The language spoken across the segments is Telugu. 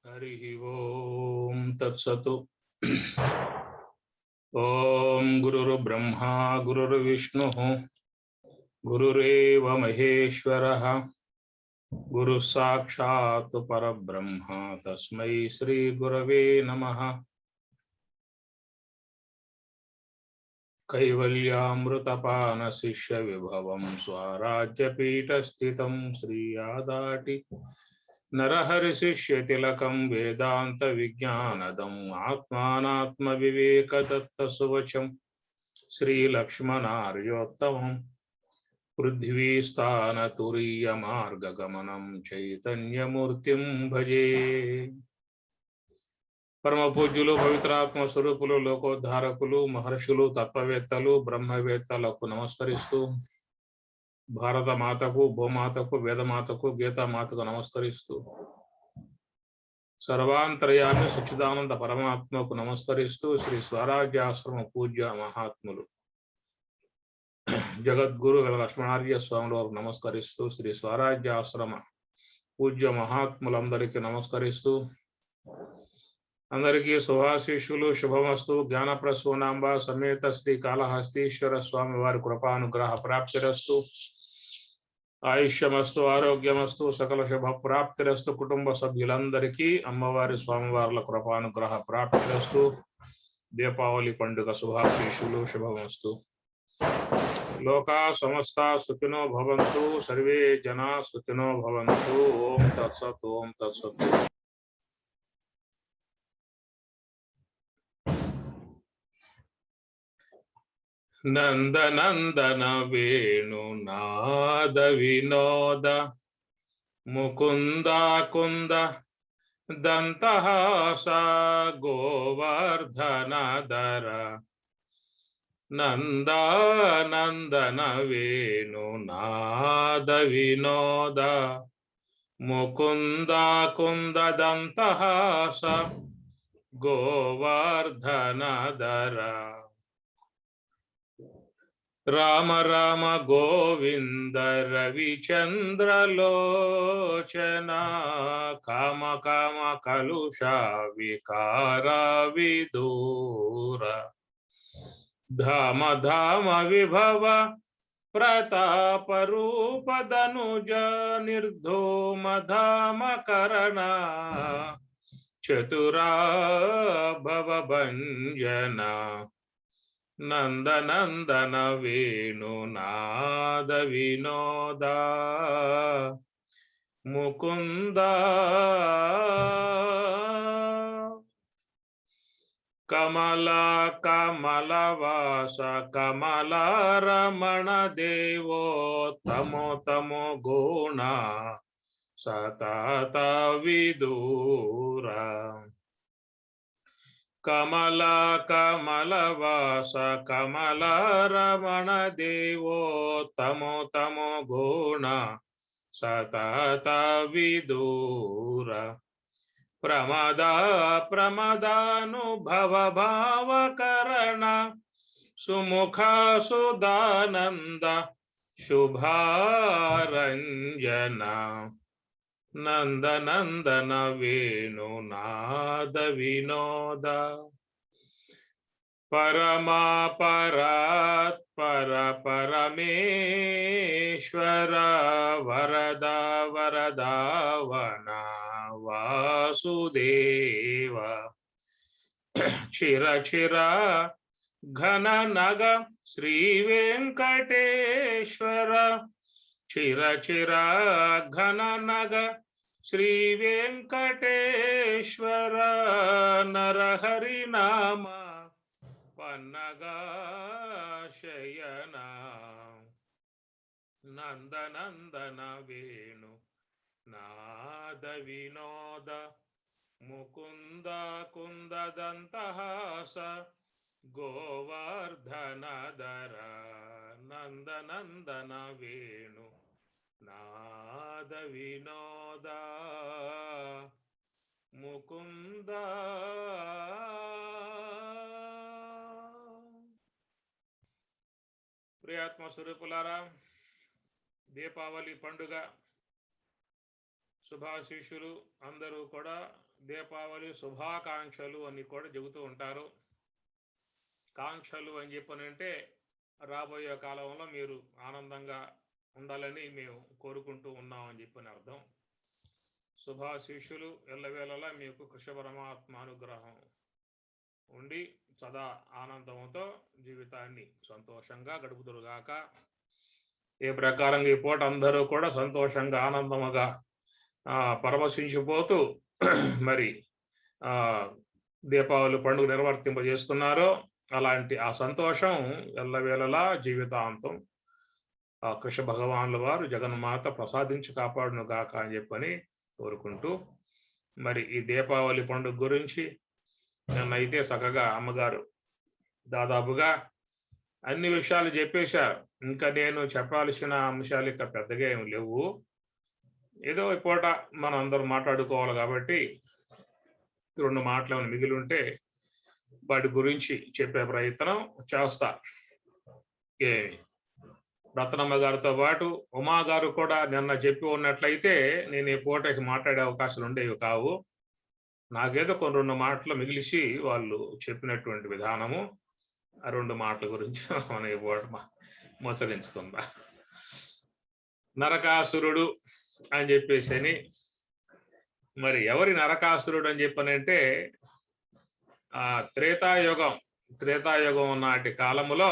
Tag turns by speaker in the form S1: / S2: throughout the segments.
S1: हरिः ओम तत्सतु। ओम गुरुर्ब्रह्मा गुरुर्विष्णुः गुरुरेव महेश्वरः गुरु साक्षात् परब्रह्म तस्मै श्री गुरवे नमः। कैवल्यामृतपान शिष्य विभवं स्वराज्यपीठस्थितं श्री आदाटि नरहरिशिष्यतिलकं वेदांत विज्ञानदम् आत्मानात्मविवेकदत्तसुवचं श्रीलक्ष्मणार्योत्तमम् पृथ्वीस्थानतुरीयमार्गगमनं चैतन्यमूर्तिं भजे। పరమ పూజ్యులు పవిత్రాత్మ స్వరూపులు లోకోద్ధారకులు మహర్షులు తత్వవేత్తలు బ్రహ్మవేత్తలకు నమస్కరిస్తూ భారత మాతకు భూమాతకు వేదమాతకు గీతామాతకు నమస్కరిస్తూ సర్వాంతర్యామి సచ్చిదానంద పరమాత్మకు నమస్కరిస్తూ శ్రీ స్వరాజ్యాశ్రమ పూజ్య మహాత్ములు జగద్గురు వేద లక్ష్మణార్య స్వాముల వారికి నమస్కరిస్తూ శ్రీ స్వరాజ్యాశ్రమ పూజ్య మహాత్ములందరికీ నమస్కరిస్తూ అందరికీ శుభాశీస్సులు శుభమస్తు. జ్ఞానప్రసూనాంబ సమేత శ్రీ కాళహస్తీశ్వర స్వామి వారి కృపానుగ్రహ ప్రాప్తిరస్తు. ఆయుష్యమస్తు, ఆరోగ్యమస్తు, సకల శుభ ప్రాప్తిరస్తు. కుటుంబ సభ్యులందరికీ అమ్మవారి స్వామివార్ల కృపానుగ్రహ ప్రాప్తిరస్తు. దీపావళి పండుగ శుభాశీస్సులు శుభమస్తు. లోకా సమస్త సుఖినో భవంతు, సర్వే జనా సుఖినో భవంతు. ఓం తత్సత్. ఓం తత్సత్. నందనందన వేణునాద వినోద ముకుంద కుంద దంతహాస గోవర్ధనధర నందనందన వేణునాద వినోద ముకుంద కుంద దంతహాస గోవర్ధనధర రామ రామ గోవింద రవిచంద్రలోచన కామ కామ కలుష వికార విదూర ధామ ధామ విభవ ప్రతాప రూప ధనుజ నిర్ధూమ ధామ కరణ చతురా భవ భంజన నందనందన వేణునాద వినోద ముకుంద కమల కమలవాస కమల రమణ దేవోత్తమో తమో గుణ సతత విదూర కమల కమలవాస కమల రమణ దేవోత్తమో తమో గుణ సతత విదూర ప్రమద ప్రమదానుభవ భావకరణ సుముఖ సుదానంద శుభారంజన నందనందన వేణునాద వినోద పరమా పరాత్పర పరమేశ్వర వరద వరదావన వాసుదేవ చిర చిర ఘన నగ శ్రీ వెంకటేశ్వర చిర చిర ఘన నగ శ్రీ వెంకటేశ్వర నరహరి నామ పన్నగా శయన నందనందన వేణు నాద వినోద ముకుంద కుంద దంతహాస గోవర్ధనధర నందనందన వేణు నాద వినోద ముకుంద. ప్రియాత్మ స్వరూపులారా, దీపావళి పండుగ శుభాశీషులు అందరూ కూడా దీపావళి శుభాకాంక్షలు అని కూడా చెబుతూ ఉంటారు. కాంక్షలు అని చెప్పనంటే రాబోయే కాలంలో మీరు ఆనందంగా ఉండాలని మేము కోరుకుంటూ ఉన్నామని చెప్పని అర్థం. శుభాశీషులు ఎల్లవేళలా మీకు కృష్ణ పరమాత్మ అనుగ్రహం ఉండి సదా ఆనందంతో జీవితాన్ని సంతోషంగా గడుపుదురుగాక. ఏ ప్రకారంగా ఈ పూట అందరూ కూడా సంతోషంగా ఆనందముగా పరవశించిపోతూ మరి దీపావళి పండుగ నిర్వర్తింపజేస్తున్నారో అలాంటి ఆ సంతోషం ఎల్లవేళలా జీవితాంతం కృష్ణ భగవానుల వారు జగన్మాత ప్రసాదించి కాపాడును గాక అని చెప్పని కోరుకుంటూ, మరి ఈ దీపావళి పండుగ గురించి నన్నైతే చక్కగా అమ్మగారు దాదాపుగా అన్ని విషయాలు చెప్పేశారు. ఇంకా నేను చెప్పాల్సిన అంశాలు ఇక పెద్దగా ఏమి లేవు. ఏదో ఈ పూట మనం అందరూ మాట్లాడుకోవాలి కాబట్టి 2 మాటలు మిగిలి ఉంటే వాటి గురించి చెప్పే ప్రయత్నం చేస్తా. రత్నమ్మ గారితో పాటు ఉమా గారు కూడా నిన్న చెప్పి ఉన్నట్లయితే నేను ఈ పూటకి మాట్లాడే అవకాశాలు ఉండేవి కావు. నాకేదో కొన్ని 2 మాటలు మిగిలిసి వాళ్ళు చెప్పినటువంటి విధానము, ఆ 2 మాటల గురించి మనం ఈ పూట ముచ్చరించుకుందాం. నరకాసురుడు అని చెప్పేసి మరి ఎవరి నరకాసురుడు అని చెప్పనంటే త్రేతాయుగం నాటి కాలములో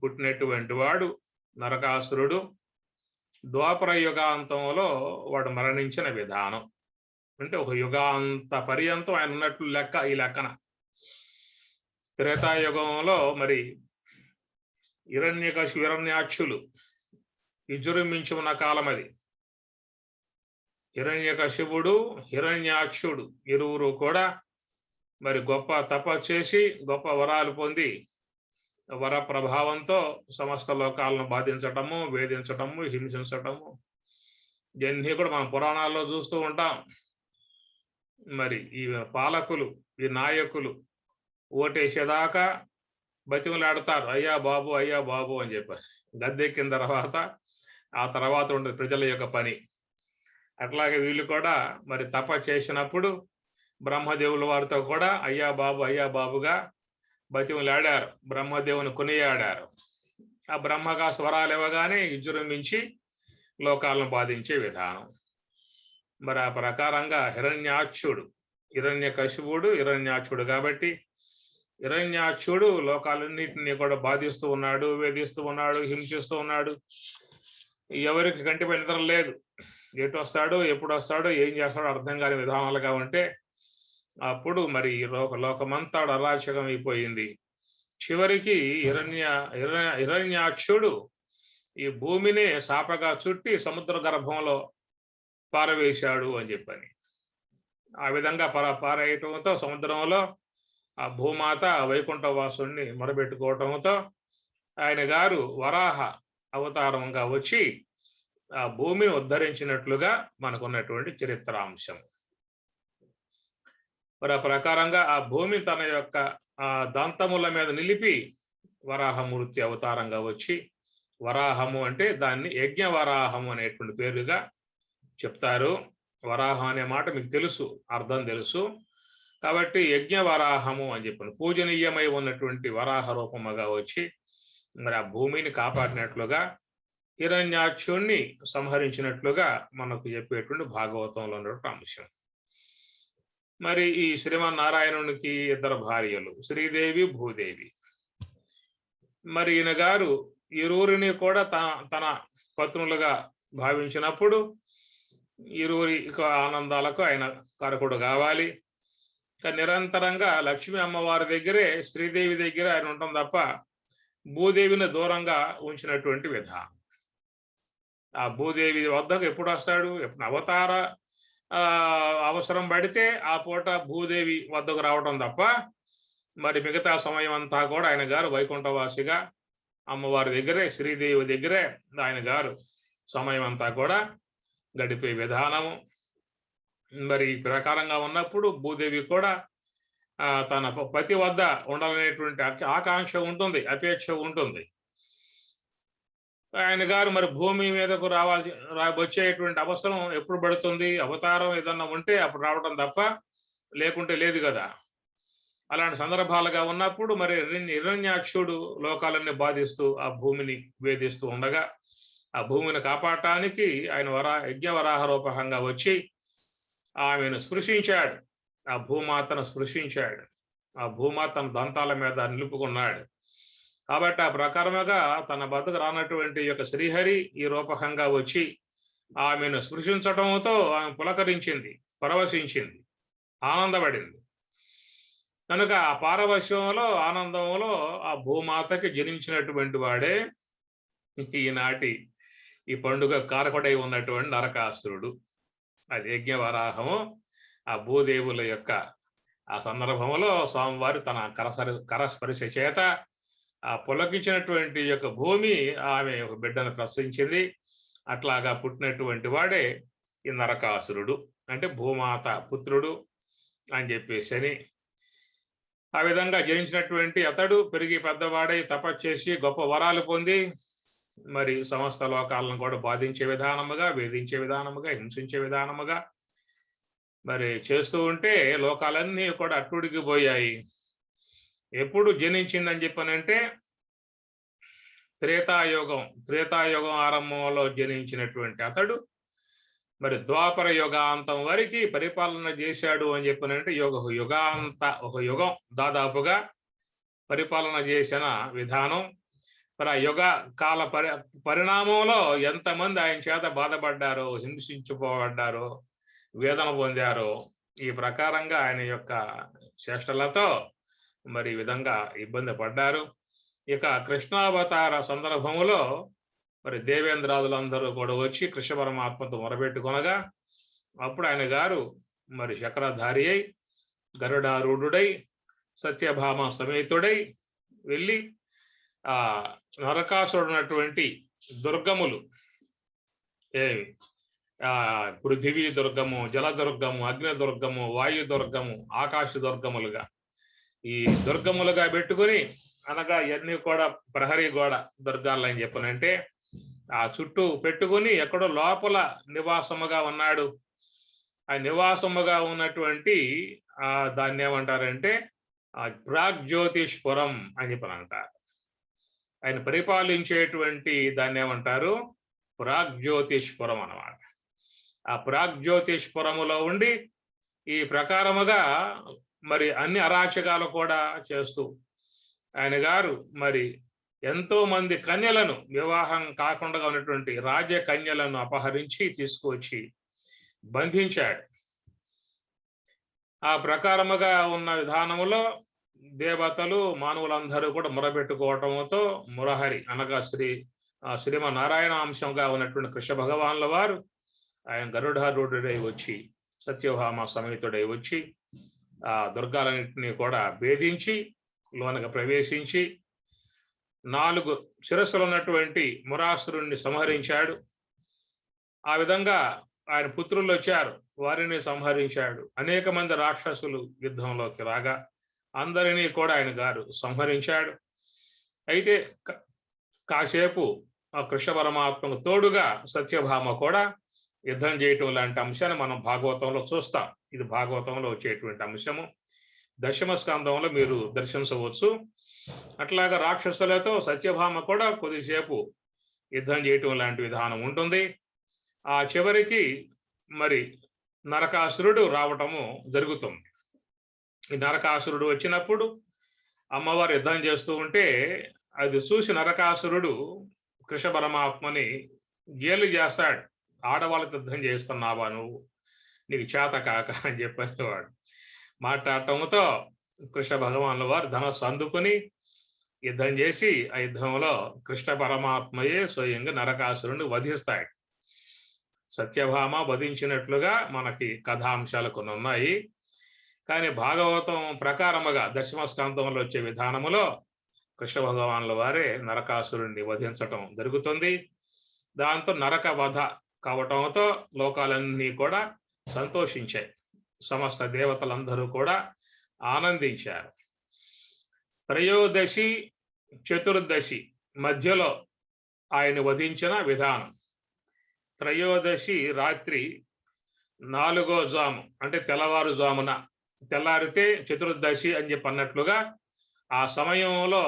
S1: పుట్టినటువంటి వాడు నరకాసురుడు. ద్వాపర యుగాంతంలో వాడు మరణించిన విధానం అంటే ఒక యుగాంత పర్యంతం ఆయన ఉన్నట్లు లెక్క. ఈ లెక్కన త్రేతాయుగంలో మరి హిరణ్యాక్షులు విజృంభించి ఉన్న కాలం అది. హిరణ్యకశిపుడు హిరణ్యాక్షుడు ఇరువురు కూడా మరి గొప్ప తపస్సు చేసి గొప్ప వరాలు పొంది వర ప్రభావంతో సమస్త లోకాలను బాధించటము, వేధించటము, హింసించటము ఇవన్నీ కూడా మనం పురాణాల్లో చూస్తూ ఉంటాం. మరి ఈ పాలకులు, ఈ నాయకులు ఓటేసేదాకా బతిమలాడతారు, అయ్యా బాబు అని చెప్పారు. గద్దెక్కిన తర్వాత ఆ తర్వాత ఉంటుంది ప్రజల యొక్క పని. అట్లాగే వీళ్ళు కూడా మరి తపస్సు చేసినప్పుడు బ్రహ్మదేవుల వారితో కూడా అయ్యా బాబుగా బతిమలాడారు, బ్రహ్మదేవుని కొనియాడారు. ఆ బ్రహ్మగా స్వరాలు ఇవ్వగానే విజృంభించి లోకాలను బాధించే విధానం. మరి ఆ ప్రకారంగా హిరణ్యకశిపుడు హిరణ్యాక్షుడు కాబట్టి హిరణ్యాక్షుడు లోకాలన్నింటినీ కూడా బాధిస్తూ ఉన్నాడు, వేధిస్తూ ఉన్నాడు, హింసిస్తూ ఉన్నాడు. ఎవరికి కంటిపై నిద్ర లేదు. ఎటు వస్తాడో, ఎప్పుడు వస్తాడో, ఏం చేస్తాడో అర్థం కాని విధానాలుగా ఉంటే అప్పుడు మరి లోకమంతా అరాచకం అయిపోయింది. చివరికి హిరణ్యాక్షుడు ఈ భూమిని శాపగా చుట్టి సముద్ర గర్భంలో పారవేశాడు అని చెప్పని. ఆ విధంగా పారేయటంతో సముద్రంలో ఆ భూమాత వైకుంఠవాసుని మొరబెట్టుకోవటంతో ఆయన గారు వరాహ అవతారంగా వచ్చి ఆ భూమిని ఉద్ధరించినట్లుగా మనకున్నటువంటి చరిత్రాంశం. మరి ఆ ప్రకారంగా ఆ భూమి తన యొక్క దంతముల మీద నిలిపి వరాహమూర్తి అవతారంగా వచ్చి, వరాహము అంటే దాన్ని యజ్ఞవరాహము అనేటువంటి పేరుగా చెప్తారు. వరాహం అనే మాట మీకు తెలుసు, అర్థం తెలుసు కాబట్టి యజ్ఞవరాహము అని చెప్పాను. పూజనీయమై ఉన్నటువంటి వరాహ రూపముగా వచ్చి మరి ఆ భూమిని కాపాడినట్లుగా, హిరణ్యాక్షుణ్ణి సంహరించినట్లుగా మనకు చెప్పేటువంటి భాగవతంలో ఉన్నటువంటి అంశం. మరి ఈ శ్రీమన్నారాయణునికి 2 భార్యలు, శ్రీదేవి, భూదేవి. మరి ఈయన గారు ఇరువురిని కూడా తన పత్నులుగా భావించినప్పుడు ఇరువురి ఆనందాలకు ఆయన కారకుడు కావాలి. నిరంతరంగా లక్ష్మీ అమ్మవారి దగ్గరే, శ్రీదేవి దగ్గర ఆయన ఉండటం తప్ప భూదేవిని దూరంగా ఉంచినటువంటి విధానం. ఆ భూదేవి వద్దకు ఎప్పుడు వస్తాడు, ఎప్పుడు అవతార అవసరం పడితే ఆ పూట భూదేవి వద్దకు రావడం తప్ప మరి మిగతా సమయం అంతా కూడా ఆయన గారు వైకుంఠవాసిగా అమ్మవారి దగ్గరే, శ్రీదేవి దగ్గరే ఆయన గారు సమయం అంతా కూడా గడిపే విధానము. మరి ప్రకారంగా ఉన్నప్పుడు భూదేవి కూడా తన పతి వద్ద ఉండాలనేటువంటి ఆకాంక్ష ఉంటుంది, అపేక్ష ఉంటుంది. ఆయన గారు మరి భూమి మీదకు వచ్చేటువంటి అవసరం ఎప్పుడు పడుతుంది? అవతారం ఏదన్నా ఉంటే అప్పుడు రావడం తప్ప లేకుంటే లేదు కదా. అలాంటి సందర్భాలుగా ఉన్నప్పుడు మరి హిరణ్యాక్షుడు లోకాలన్నీ బాధిస్తూ ఆ భూమిని వేధిస్తూ ఉండగా ఆ భూమిని కాపాడటానికి ఆయన యజ్ఞవరాహ రూపకంగా వచ్చి ఆమెను స్పృశించాడు. ఆ భూమాతను స్పృశించాడు. ఆ భూమాతను దంతాల మీద నిలుపుకున్నాడు. కాబట్టి ఆ ప్రకారముగా తన బతుకు రానటువంటి యొక్క శ్రీహరి ఈ రూపకంగా వచ్చి ఆమెను స్పృశించటంతో ఆమె పులకరించింది, పరవశించింది, ఆనందపడింది. కనుక ఆ పారవశ్యంలో ఆనందంలో ఆ భూమాతకి జనించినటువంటి వాడే ఈనాటి ఈ పండుగ కారకుడై ఉన్నటువంటి నరకాసురుడు. అది యజ్ఞవరాహము ఆ భూదేవుల యొక్క ఆ సందర్భంలో స్వామివారు తన కరస్పర్శ చేత ఆ పులకించినటువంటి యొక్క భూమి ఆమె ఒక బిడ్డను ప్రసవించింది. అట్లాగా పుట్టినటువంటి వాడే ఈ నరకాసురుడు, అంటే భూమాత పుత్రుడు అని చెప్పేసి. ఆ విధంగా జనించినటువంటి అతడు పెరిగి పెద్దవాడై తపస్సు గొప్ప వరాలు పొంది మరి సమస్త లోకాలను కూడా బాధించే విధానముగా, వేధించే విధానముగా, హింసించే విధానముగా మరి చేస్తూ ఉంటే లోకాలన్నీ కూడా అట్టుడికి పోయాయి. ఎప్పుడు జనించిందని చెప్పనంటే త్రేతాయుగం ఆరంభంలో జనించినటువంటి అతడు మరి ద్వాపర యుగాంతం వరకు పరిపాలన చేశాడు అని చెప్పనంటే ఒక యుగం దాదాపుగా పరిపాలన చేసిన విధానం. మరి ఆ యుగ కాల పరిణామంలో ఎంతమంది ఆయన చేత బాధపడ్డారో, హింసించుకోబడ్డారో, వేదన పొందారో, ఈ ప్రకారంగా ఆయన యొక్క చేష్టలతో మరి ఈ విధంగా ఇబ్బంది పడ్డారు. ఇక కృష్ణావతార సందర్భంలో మరి దేవేంద్రాదులందరూ కూడా వచ్చి కృష్ణ పరమాత్మతో మొరబెట్టుకొనగా అప్పుడు ఆయన గారు మరి చక్రధారి అయి గరుడారూఢుడై సత్యభామ సమేతుడై వెళ్ళి ఆ నరకాసురుడున్నటువంటి దుర్గములు పృథివీ దుర్గము, జలదుర్గము, అగ్నిదుర్గము, వాయు దుర్గము, ఆకాశ దుర్గములుగా ఈ దుర్గములుగా పెట్టుకుని, అనగా ఇవన్నీ కూడా ప్రహరీ గోడ దుర్గాలు అని చెప్పనంటే ఆ చుట్టూ పెట్టుకుని ఎక్కడో లోపల నివాసముగా ఉన్నాడు. ఆ నివాసముగా ఉన్నటువంటి దాన్ని ఏమంటారంటే ప్రాగ్జ్యోతిష్పురం అని చెప్పని అంటారు. ఆయన పరిపాలించేటువంటి దాన్ని ఏమంటారు? ప్రాగ్జ్యోతిష్పురం అన్నమాట. ఆ ప్రాగ్జ్యోతిష్పురములో ఉండి ఈ ప్రకారముగా మరి అన్ని అరాచకాలు కూడా చేస్తూ ఆయన గారు మరి ఎంతో మంది కన్యలను, వివాహం కాకుండా ఉన్నటువంటి రాజ్య కన్యలను అపహరించి తీసుకువచ్చి బంధించాడు. ఆ ప్రకారముగా ఉన్న విధానములో దేవతలు, మానవులందరూ కూడా మొరబెట్టుకోవటంతో మురహరి అనగా శ్రీమన్నారాయణ అంశంగా ఉన్నటువంటి కృష్ణ భగవాన్ల వారు ఆయన గరుడారూఢుడై వచ్చి సత్యభామ సమేతుడై వచ్చి ఆ దుర్గాలన్నింటినీ కూడా భేదించి లోనగా ప్రవేశించి 4 శిరస్సులు ఉన్నటువంటి మురాసురుణ్ణి సంహరించాడు. ఆ విధంగా ఆయన పుత్రులు వచ్చారు, వారిని సంహరించాడు. అనేక మంది రాక్షసులు యుద్ధంలోకి రాగా అందరినీ కూడా ఆయన గారు సంహరించాడు. అయితే కాసేపు ఆ కృష్ణ పరమాత్మకు తోడుగా సత్యభామ కూడా యుద్ధం చేయటం లాంటి అంశాన్ని మనం భాగవతంలో చూస్తాం. ఇది భాగవతంలో వచ్చేటువంటి అంశము. దశమ స్కందంలో మీరు దర్శించవచ్చు. అట్లాగా రాక్షసులతో సత్యభామ కూడా కొద్దిసేపు యుద్ధం చేయటం లాంటి విధానం ఉంటుంది. ఆ చివరికి మరి నరకాసురుడు రావటము జరుగుతుంది. ఈ నరకాసురుడు వచ్చినప్పుడు అమ్మవారు యుద్ధం చేస్తూ ఉంటే అది చూసి నరకాసురుడు కృష్ణ పరమాత్మని గేలు చేస్తాడు. ఆడవాళ్ళతో యుద్ధం చేస్తున్నావా నువ్వు, నీకు చేత కాక అని చెప్పేవాడు. మాట్లాడటంతో కృష్ణ భగవానుల వారు ధనస్సు అందుకుని యుద్ధం చేసి ఆ యుద్ధంలో కృష్ణ పరమాత్మయే స్వయంగా నరకాసురుని వధిస్తాడు. సత్యభామ వధించినట్లుగా మనకి కథాంశాలు కొన్ని ఉన్నాయి. కానీ భాగవతం ప్రకారముగా దశమ స్కందంలో వచ్చే విధానములో కృష్ణ భగవానుల వారే నరకాసురుణ్ణి వధించటం జరుగుతుంది. దాంతో నరక వధ కావటంతో లోకాలన్నీ కూడా సంతోషించాయి. సమస్త దేవతలందరూ కూడా ఆనందించారు. త్రయోదశి చతుర్దశి మధ్యలో ఆయన వధించిన విధానం. త్రయోదశి రాత్రి 4వ జాము అంటే తెల్లవారుజామున, తెల్లారితే చతుర్దశి అని చెప్పి అన్నట్లుగా ఆ సమయంలో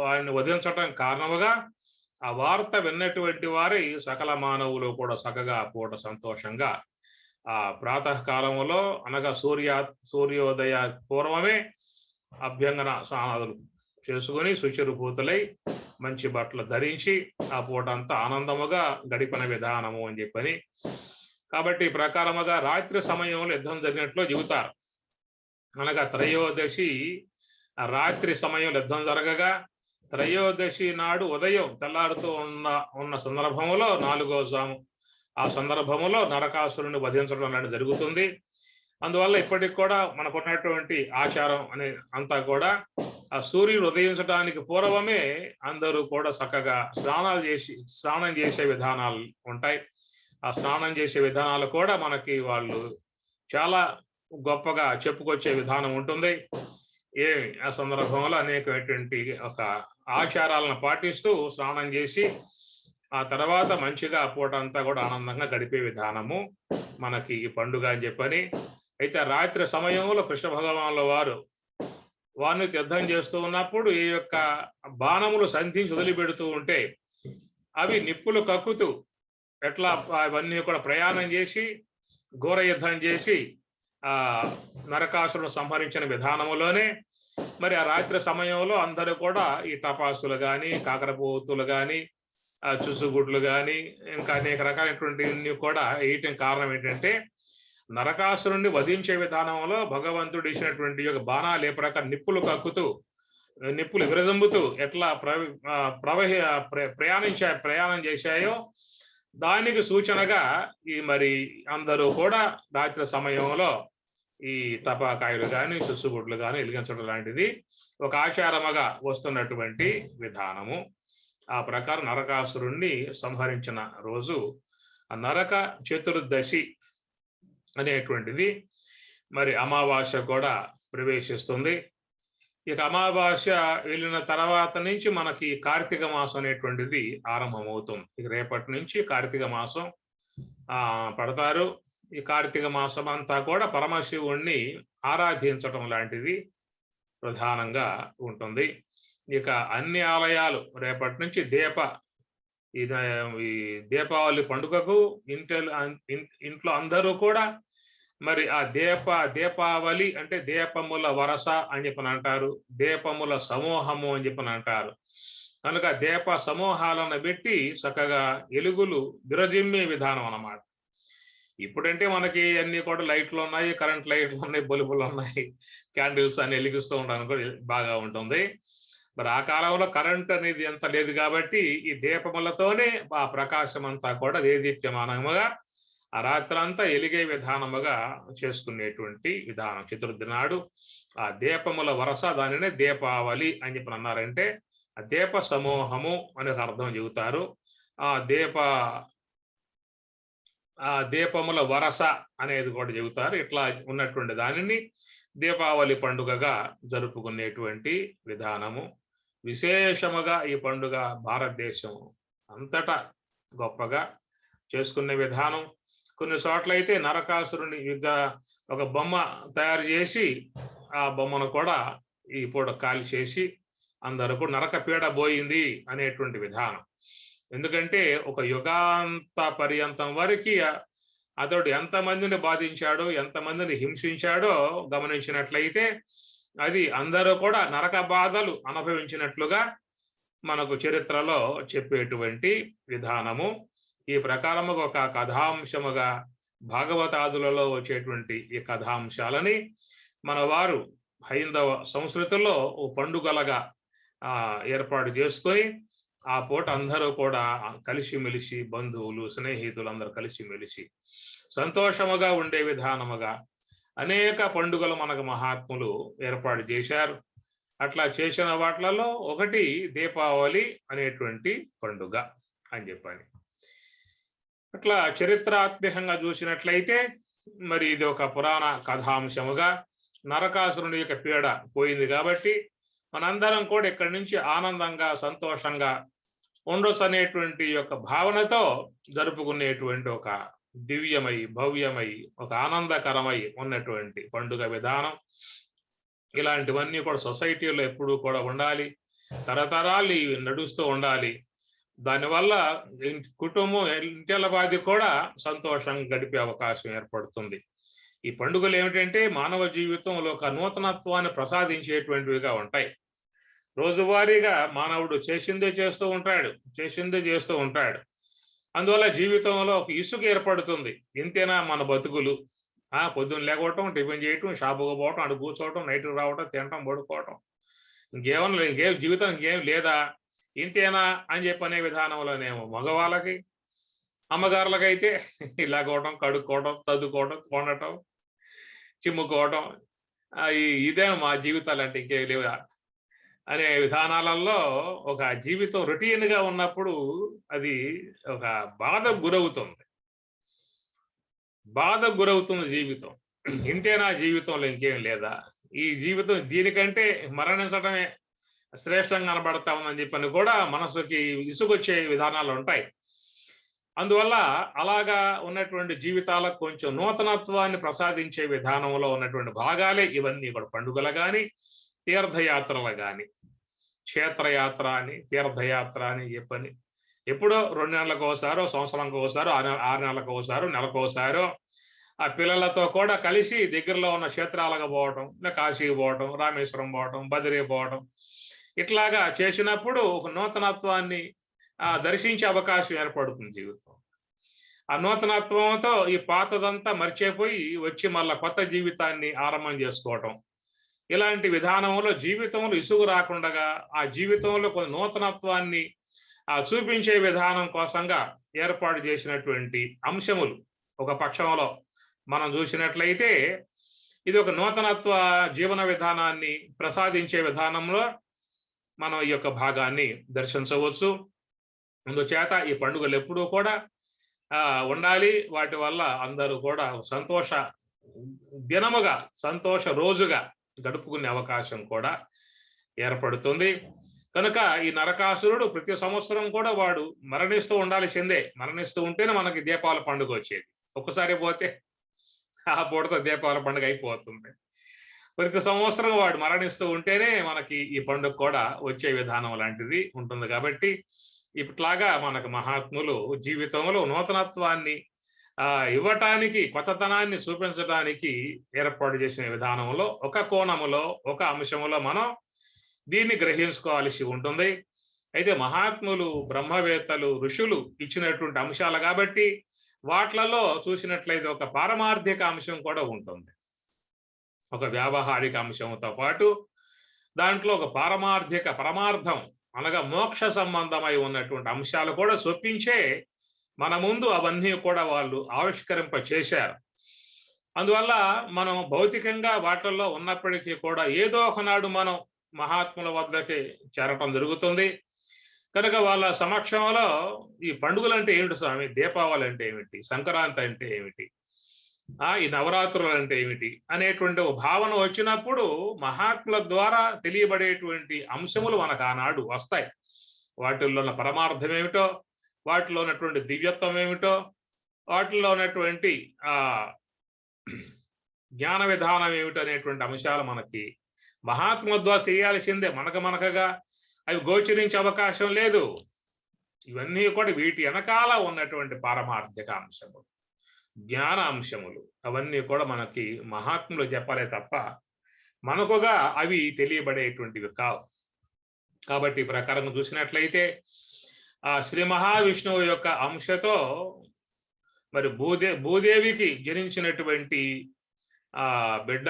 S1: ఆయన వధించటం కారణముగా ఆ వార్త విన్నటువంటి వారి సకల మానవులు కూడా చక్కగా పూట సంతోషంగా ఆ ప్రాతకాలంలో అనగా సూర్యోదయ పూర్వమే అభ్యంగన స్నానాదులు చేసుకుని శుచిరుభూతులై మంచి బట్టలు ధరించి ఆ పూట అంతా ఆనందముగా గడిపిన విధానము అని చెప్పని. కాబట్టి ఈ ప్రకారముగా రాత్రి సమయంలో యుద్ధం జరిగినట్లు చెబుతారు. అనగా త్రయోదశి రాత్రి సమయంలో యుద్ధం జరగగా త్రయోదశి నాడు ఉదయం తెల్లారుతూ ఉన్న సందర్భంలో 4వ జాము ఆ సందర్భంలో నరకాసురుని వధించడం అనేది జరుగుతుంది. అందువల్ల ఇప్పటికి కూడా మనకున్నటువంటి ఆచారం అనే అంతా కూడా ఆ సూర్యుడు ఉదయించడానికి పూర్వమే అందరూ కూడా చక్కగా స్నానం చేసే విధానాలు ఉంటాయి. ఆ స్నానం చేసే విధానాలు కూడా మనకి వాళ్ళు చాలా గొప్పగా చెప్పుకొచ్చే విధానం ఉంటుంది. ఆ సందర్భంలో అనేకమైనటువంటి ఒక ఆచారాలను పాటిస్తూ స్నానం చేసి ఆ తర్వాత మంచిగా ఆ పూట అంతా కూడా ఆనందంగా గడిపే విధానము మనకి ఈ పండుగ అని చెప్పని. అయితే రాత్రి సమయంలో కృష్ణ భగవానుల వారు వారిని యుద్ధం చేస్తూ ఉన్నప్పుడు ఈ యొక్క బాణములు సంధించి వదిలిపెడుతూ ఉంటే అవి నిప్పులు కక్కుతూ ఎట్లా అవన్నీ కూడా ప్రయాణం చేసి ఘోర యుద్ధం చేసి ఆ నరకాసురుడు సంహరించిన విధానములోనే మరి ఆ రాత్రి సమయంలో అందరూ కూడా ఈ టపాసులు కానీ కాకరపోతులు కానీ చుచ్చుగుడ్లు కానీ ఇంకా అనేక రకాలైనటువంటి కూడా వేయటం కారణం ఏంటంటే నరకాసురుణ్ణి వధించే విధానంలో భగవంతుడు ఇచ్చినటువంటి యొక్క బాణాలు ఏ ప్రకారం నిప్పులు కక్కుతూ నిప్పులు విరజంబుతూ ఎట్లా ప్రయాణం చేశాయో దానికి సూచనగా ఈ మరి అందరూ కూడా రాత్రి సమయంలో ఈ టపాకాయలు కానీ చుచ్చుగుడ్లు కానీ వెలిగించడం లాంటిది ఒక ఆచారముగా వస్తున్నటువంటి విధానము. ఆ ప్రకారం నరకాసురుణ్ణి సంహరించిన రోజు నరక చతుర్దశి అనేటువంటిది మరి అమావాస్య కూడా ప్రవేశిస్తుంది. ఇక అమావాస్య వెళ్ళిన తర్వాత నుంచి మనకి కార్తీక మాసం అనేటువంటిది ఆరంభమవుతుంది. ఇక రేపటి నుంచి కార్తీక మాసం పడతారు. ఈ కార్తీక మాసం అంతా కూడా పరమశివుణ్ణి ఆరాధించటం లాంటిది ప్రధానంగా ఉంటుంది. ఇక అన్ని ఆలయాలు రేపటి నుంచి ఈ దీపావళి పండుగకు ఇంట్లో అందరూ కూడా మరి ఆ దీపావళి అంటే దీపముల వరస అని చెప్పని అంటారు, దీపముల సమూహము అని చెప్పని అంటారు. కనుక దీప సమూహాలను పెట్టి చక్కగా ఎలుగులు విరజిమ్మే విధానం అన్నమాట. ఇప్పుడంటే మనకి అన్ని కూడా లైట్లు ఉన్నాయి, కరెంట్ లైట్లు ఉన్నాయి, బల్బులు ఉన్నాయి, క్యాండిల్స్ అని వెలిగిస్తూ ఉండడానికి కూడా బాగా ఉంటుంది. మరి ఆ కాలంలో కరెంట్ అనేది ఎంత లేదు కాబట్టి ఈ దీపములతోనే ఆ ప్రకాశం అంతా కూడా దేదీప్యమానముగా ఆ రాత్రంతా ఎలిగే విధానముగా చేసుకునేటువంటి విధానం. చతుర్థి నాడు ఆ దీపముల వరస దానినే దీపావళి అని చెప్పి అన్నారంటే ఆ దీప సమూహము అనే అర్థం చెబుతారు. ఆ దీపముల వరస అనేది కూడా చెబుతారు. ఇట్లా ఉన్నటువంటి దానిని దీపావళి పండుగగా జరుపుకునేటువంటి విధానము. విశేషముగా ఈ పండుగ భారతదేశం అంతటా గొప్పగా చేసుకునే విధానం. కొన్ని చోట్లయితే నరకాసురుని ఒక బొమ్మ తయారు చేసి ఆ బొమ్మను కూడా ఈ పూట కాల్ చేసి అందరూ నరక పీడ పోయింది అనేటువంటి విధానం. ఎందుకంటే ఒక యుగాంత పర్యంతం వరకు అతడు ఎంతమందిని బాధించాడో ఎంతమందిని హింసించాడో గమనించినట్లయితే అది అందరూ కూడా నరక బాధలు అనుభవించినట్లుగా మనకు చరిత్రలో చెప్పేటువంటి విధానము. ఈ ప్రకారముగా ఒక కథాంశముగా భాగవతాదులలో వచ్చేటువంటి ఈ కథాంశాలని మన వారు హైందవ సంస్కృతిలో ఓ పండుగలుగా ఏర్పాటు చేసుకొని ఆ పూట అందరూ కూడా కలిసిమెలిసి బంధువులు స్నేహితులు అందరూ కలిసిమెలిసి సంతోషముగా ఉండే విధానముగా అనేక పండుగలు మనకు మహాత్ములు ఏర్పాటు చేశారు. అట్లా చేసిన వాటిలలో ఒకటి దీపావళి అనేటువంటి పండుగ అని చెప్పాలి. అట్లా చరిత్రాత్మకంగా చూసినట్లయితే మరి ఇది ఒక పురాణ కథాంశముగా నరకాసురుని యొక్క పీడ పోయింది కాబట్టి మనందరం కూడా ఇక్కడి నుంచి ఆనందంగా సంతోషంగా ఉండొచ్చు అనేటువంటి యొక్క భావనతో జరుపుకునేటువంటి ఒక దివ్యమై భవ్యమై ఒక ఆనందకరమై ఉన్నటువంటి పండుగ విధానం. ఇలాంటివన్నీ కూడా సొసైటీలో ఎప్పుడూ కూడా ఉండాలి, తరతరాలు ఇవి నడుస్తూ ఉండాలి. దానివల్ల కుటుంబం ఇంటిల్లపాది కూడా సంతోషంగా గడిపే అవకాశం ఏర్పడుతుంది. ఈ పండుగలు ఏమిటంటే మానవ జీవితంలో ఒక నూతనత్వాన్ని ప్రసాదించేటువంటివిగా ఉంటాయి. రోజువారీగా మానవుడు చేసిందే చేస్తూ ఉంటాడు. అందువల్ల జీవితంలో ఒక ఇసుక ఏర్పడుతుంది. ఇంతేనా మన బతుకులు? పొద్దున్న లేకపోవటం, టిఫిన్ చేయటం, షాపుకు పోవటం, అటు కూర్చోవటం, నైట్కి రావటం, తినటం, పడుకోవటం, ఇంకేం జీవితం ఇంకేం లేదా, ఇంతేనా అని చెప్పనే విధానంలోనేమో మగవాళ్ళకి, అమ్మగారులకైతే ఇలాగోవటం, కడుక్కోవటం, చదువుకోవటం, కొనటం, చిమ్ముకోవటం, ఇదే మా జీవితాలు అంటే ఇంకేం లేవా అనే విధానాలలో ఒక జీవితం రొటీన్గా ఉన్నప్పుడు అది ఒక బాధకు గురవుతుంది జీవితం. ఇంతేనా జీవితంలో ఇంకేం లేదా, ఈ జీవితం దీనికంటే మరణించడమే శ్రేష్టంగా కనబడతా ఉందని చెప్పని కూడా మనసుకి ఇసుకొచ్చే విధానాలు ఉంటాయి. అందువల్ల అలాగా ఉన్నటువంటి జీవితాలకు కొంచెం నూతనత్వాన్ని ప్రసాదించే విధానంలో ఉన్నటువంటి భాగాలే ఇవన్నీ కూడా. పండుగలు కానీ, తీర్థయాత్రలు కానీ, క్షేత్రయాత్ర అని, తీర్థయాత్ర అని చెప్పని ఎప్పుడో 2 నెలలకు ఒకసారో, సంవత్సరానికి ఒకసారో, 6 నెలలకు ఒకసారో, నెలకు ఒకసారో ఆ పిల్లలతో కూడా కలిసి దగ్గరలో ఉన్న క్షేత్రాలకు పోవటం, కాశీకి పోవటం, రామేశ్వరం పోవటం, బదిరీ పోవటం, ఇట్లాగా చేసినప్పుడు ఒక నూతనత్వాన్ని దర్శించే అవకాశం ఏర్పడుతుంది జీవితం. ఆ నూతనత్వంతో ఈ పాతదంతా మర్చిపోయి వచ్చి మళ్ళా కొత్త జీవితాన్ని ఆరంభం చేసుకోవటం, ఇలాంటి విధానంలో జీవితంలో ఇసుగు రాకుండా ఆ జీవితంలో కొన్ని నూతనత్వాన్ని చూపించే విధానం కోసంగా ఏర్పాటు చేసినటువంటి అంశములు ఒక పక్షంలో మనం చూసినట్లయితే ఇది ఒక నూతనత్వ జీవన విధానాన్ని ప్రసాదించే విధానంలో మనం ఈ యొక్క భాగాన్ని దర్శించవచ్చు. అందుచేత ఈ పండుగలు ఎప్పుడూ కూడా ఉండాలి. వాటి వల్ల అందరూ కూడా సంతోష దినముగా, సంతోష రోజుగా గడుపుకునే అవకాశం కూడా ఏర్పడుతుంది. కనుక ఈ నరకాసురుడు ప్రతి సంవత్సరం కూడా వాడు మరణిస్తూ ఉండాల్సిందే. మరణిస్తూ ఉంటేనే మనకి దీపావళి పండుగ వచ్చేది. ఒక్కసారి పోతే ఆ పూటతో దీపావళి పండుగ అయిపోతుంది. ప్రతి సంవత్సరం వాడు మరణిస్తూ ఉంటేనే మనకి ఈ పండుగ కూడా వచ్చే విధానం లాంటిది ఉంటుంది. కాబట్టి ఇట్లాగా మనకు మహాత్ములు జీవితంలో నూతనత్వాన్ని ఇవ్వటానికి, కొత్తతనాన్ని చూపించడానికి ఏర్పాటు చేసిన విధానంలో ఒక కోణములో, ఒక అంశములో మనం దీన్ని గ్రహించుకోవాల్సి ఉంటుంది. అయితే మహాత్ములు, బ్రహ్మవేత్తలు, ఋషులు ఇచ్చినటువంటి అంశాలు కాబట్టి వాట్లలో చూసినట్లయితే ఒక పారమార్థిక అంశం కూడా ఉంటుంది. ఒక వ్యావహారిక అంశంతో పాటు దాంట్లో ఒక పరమార్థం అనగా మోక్ష సంబంధమై ఉన్నటువంటి అంశాలు కూడా చొప్పించే మన ముందు అవన్నీ కూడా వాళ్ళు ఆవిష్కరింప చేశారు. అందువల్ల మనం భౌతికంగా వాటిల్లో ఉన్నప్పటికీ కూడా ఏదో ఒకనాడు మనం మహాత్ముల వద్దకి చేరటం జరుగుతుంది. కనుక వాళ్ళ సమక్షంలో ఈ పండుగలు అంటే ఏమిటి స్వామి, దీపావళి అంటే ఏమిటి, సంక్రాంతి అంటే ఏమిటి, ఈ నవరాత్రులు అంటే ఏమిటి అనేటువంటి ఒక భావన వచ్చినప్పుడు మహాత్ముల ద్వారా తెలియబడేటువంటి అంశములు మనకు ఆనాడు వస్తాయి. వాటిల్లో ఉన్న పరమార్థం ఏమిటో, వాటిలో ఉన్నటువంటి దివ్యత్వం ఏమిటో, వాటిలో ఉన్నటువంటి జ్ఞాన విధానం ఏమిటో అనేటువంటి అంశాలు మనకి మహాత్ముల ద్వారా తెలియాల్సిందే. మనకగా అవి గోచరించే అవకాశం లేదు. ఇవన్నీ కూడా వీటి వెనకాల ఉన్నటువంటి పారమార్థిక అంశములు, జ్ఞాన అంశములు, అవన్నీ కూడా మనకి మహాత్ములు చెప్పాలే తప్ప మనకుగా అవి తెలియబడేటువంటివి కావు. కాబట్టి ఈ ప్రకారంగా చూసినట్లయితే శ్రీ మహావిష్ణువు యొక్క అంశతో మరి భూదేవికి జనించినటువంటి బిడ్డ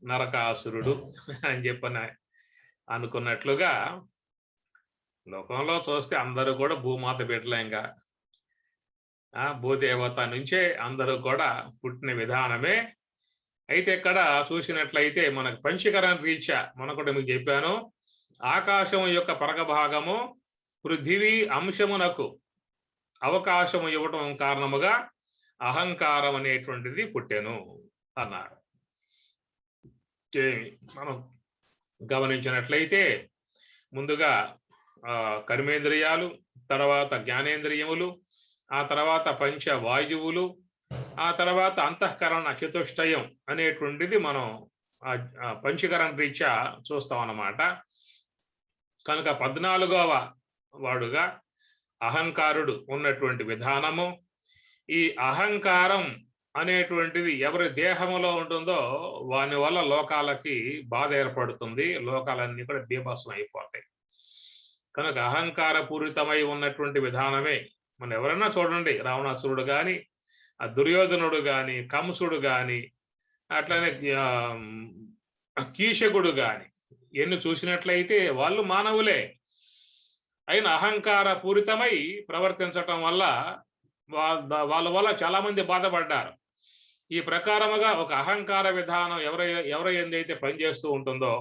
S1: నరకాసురుడు అని చెప్పని అనుకున్నట్లుగా లోకంలో చూస్తే అందరూ కూడా భూమాత బిడ్డలేంగా, భూదేవత నుంచే అందరూ కూడా పుట్టిన విధానమే. అయితే ఇక్కడ చూసినట్లయితే మనకు పంచకరణ రీత్యా మనకు మీకు చెప్పాను, ఆకాశం యొక్క పరగభాగము పృథివీ అంశమునకు అవకాశం ఇవ్వటం కారణముగా అహంకారం అనేటువంటిది పుట్టెను అన్నారు. మనం గమనించినట్లయితే ముందుగా కర్మేంద్రియాలు, తర్వాత జ్ఞానేంద్రియములు, ఆ తర్వాత పంచ వాయువులు, ఆ తర్వాత అంతఃకరణ చతుష్టయం అనేటువంటిది మనం పంచకరణ రీత్యా చూస్తాం అన్నమాట. కనుక 14వ వాడుగా అహంకారుడు ఉన్నటువంటి విధానము. ఈ అహంకారం అనేటువంటిది ఎవరి దేహములో ఉంటుందో వాని వల్ల లోకాలకి బాధ ఏర్పడుతుంది, లోకాలన్నీ కూడా బీభత్సం అయిపోతాయి. కనుక అహంకార పూరితమై ఉన్నటువంటి విధానమే మనం ఎవరైనా చూడండి, రావణాసురుడు కానీ, ఆ దుర్యోధనుడు కానీ, కంసుడు కానీ, అట్లనే కీచకుడు కానీ ఎన్ని చూసినట్లయితే వాళ్ళు మానవులే అయిన అహంకార పూరితమై ప్రవర్తించటం వల్ల వాళ్ళ వల్ల చాలా మంది బాధపడ్డారు. ఈ ప్రకారముగా ఒక అహంకార విధానం ఎవరు ఏందైతే పనిచేస్తూ ఉంటుందో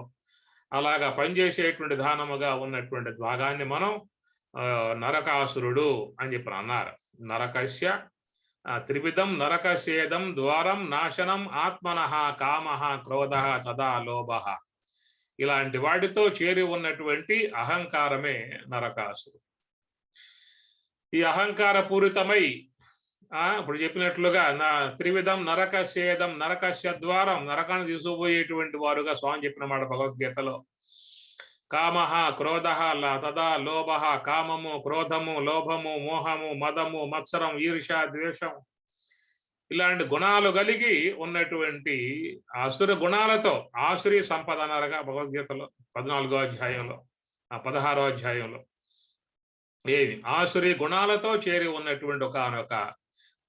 S1: అలాగా పనిచేసేటువంటి విధానముగా ఉన్నటువంటి భాగాన్ని మనం నరకాసురుడు అని చెప్పి అన్నారు. నరకస్య త్రివిధం నరకసేదం ద్వారం నాశనం ఆత్మనః కామః క్రోధః తదా లోభః. ఇలాంటి వాటితో చేరి ఉన్నటువంటి అహంకారమే నరకాసురుడు. ఈ అహంకార పూరితమై ఇప్పుడు చెప్పినట్లుగా త్రివిధం నరకసేదం, నరకస్య ద్వారం, నరకాన్ని తీసుకుపోయేటువంటి వారుగా స్వామి చెప్పిన మాట భగవద్గీతలో. కామః క్రోధః తదా లోభః, కామము, క్రోధము, లోభము, మోహము, మదము, మత్సరం, ఈర్ష్య, ద్వేషం, ఇలాంటి గుణాలు కలిగి ఉన్నటువంటి ఆసుర గుణాలతో ఆసురీ సంపద అన్నారుగా భగవద్గీతలో 14వ అధ్యాయంలో, 16వ అధ్యాయంలో. ఏమి ఆసురీ గుణాలతో చేరి ఉన్నటువంటి ఒకనొక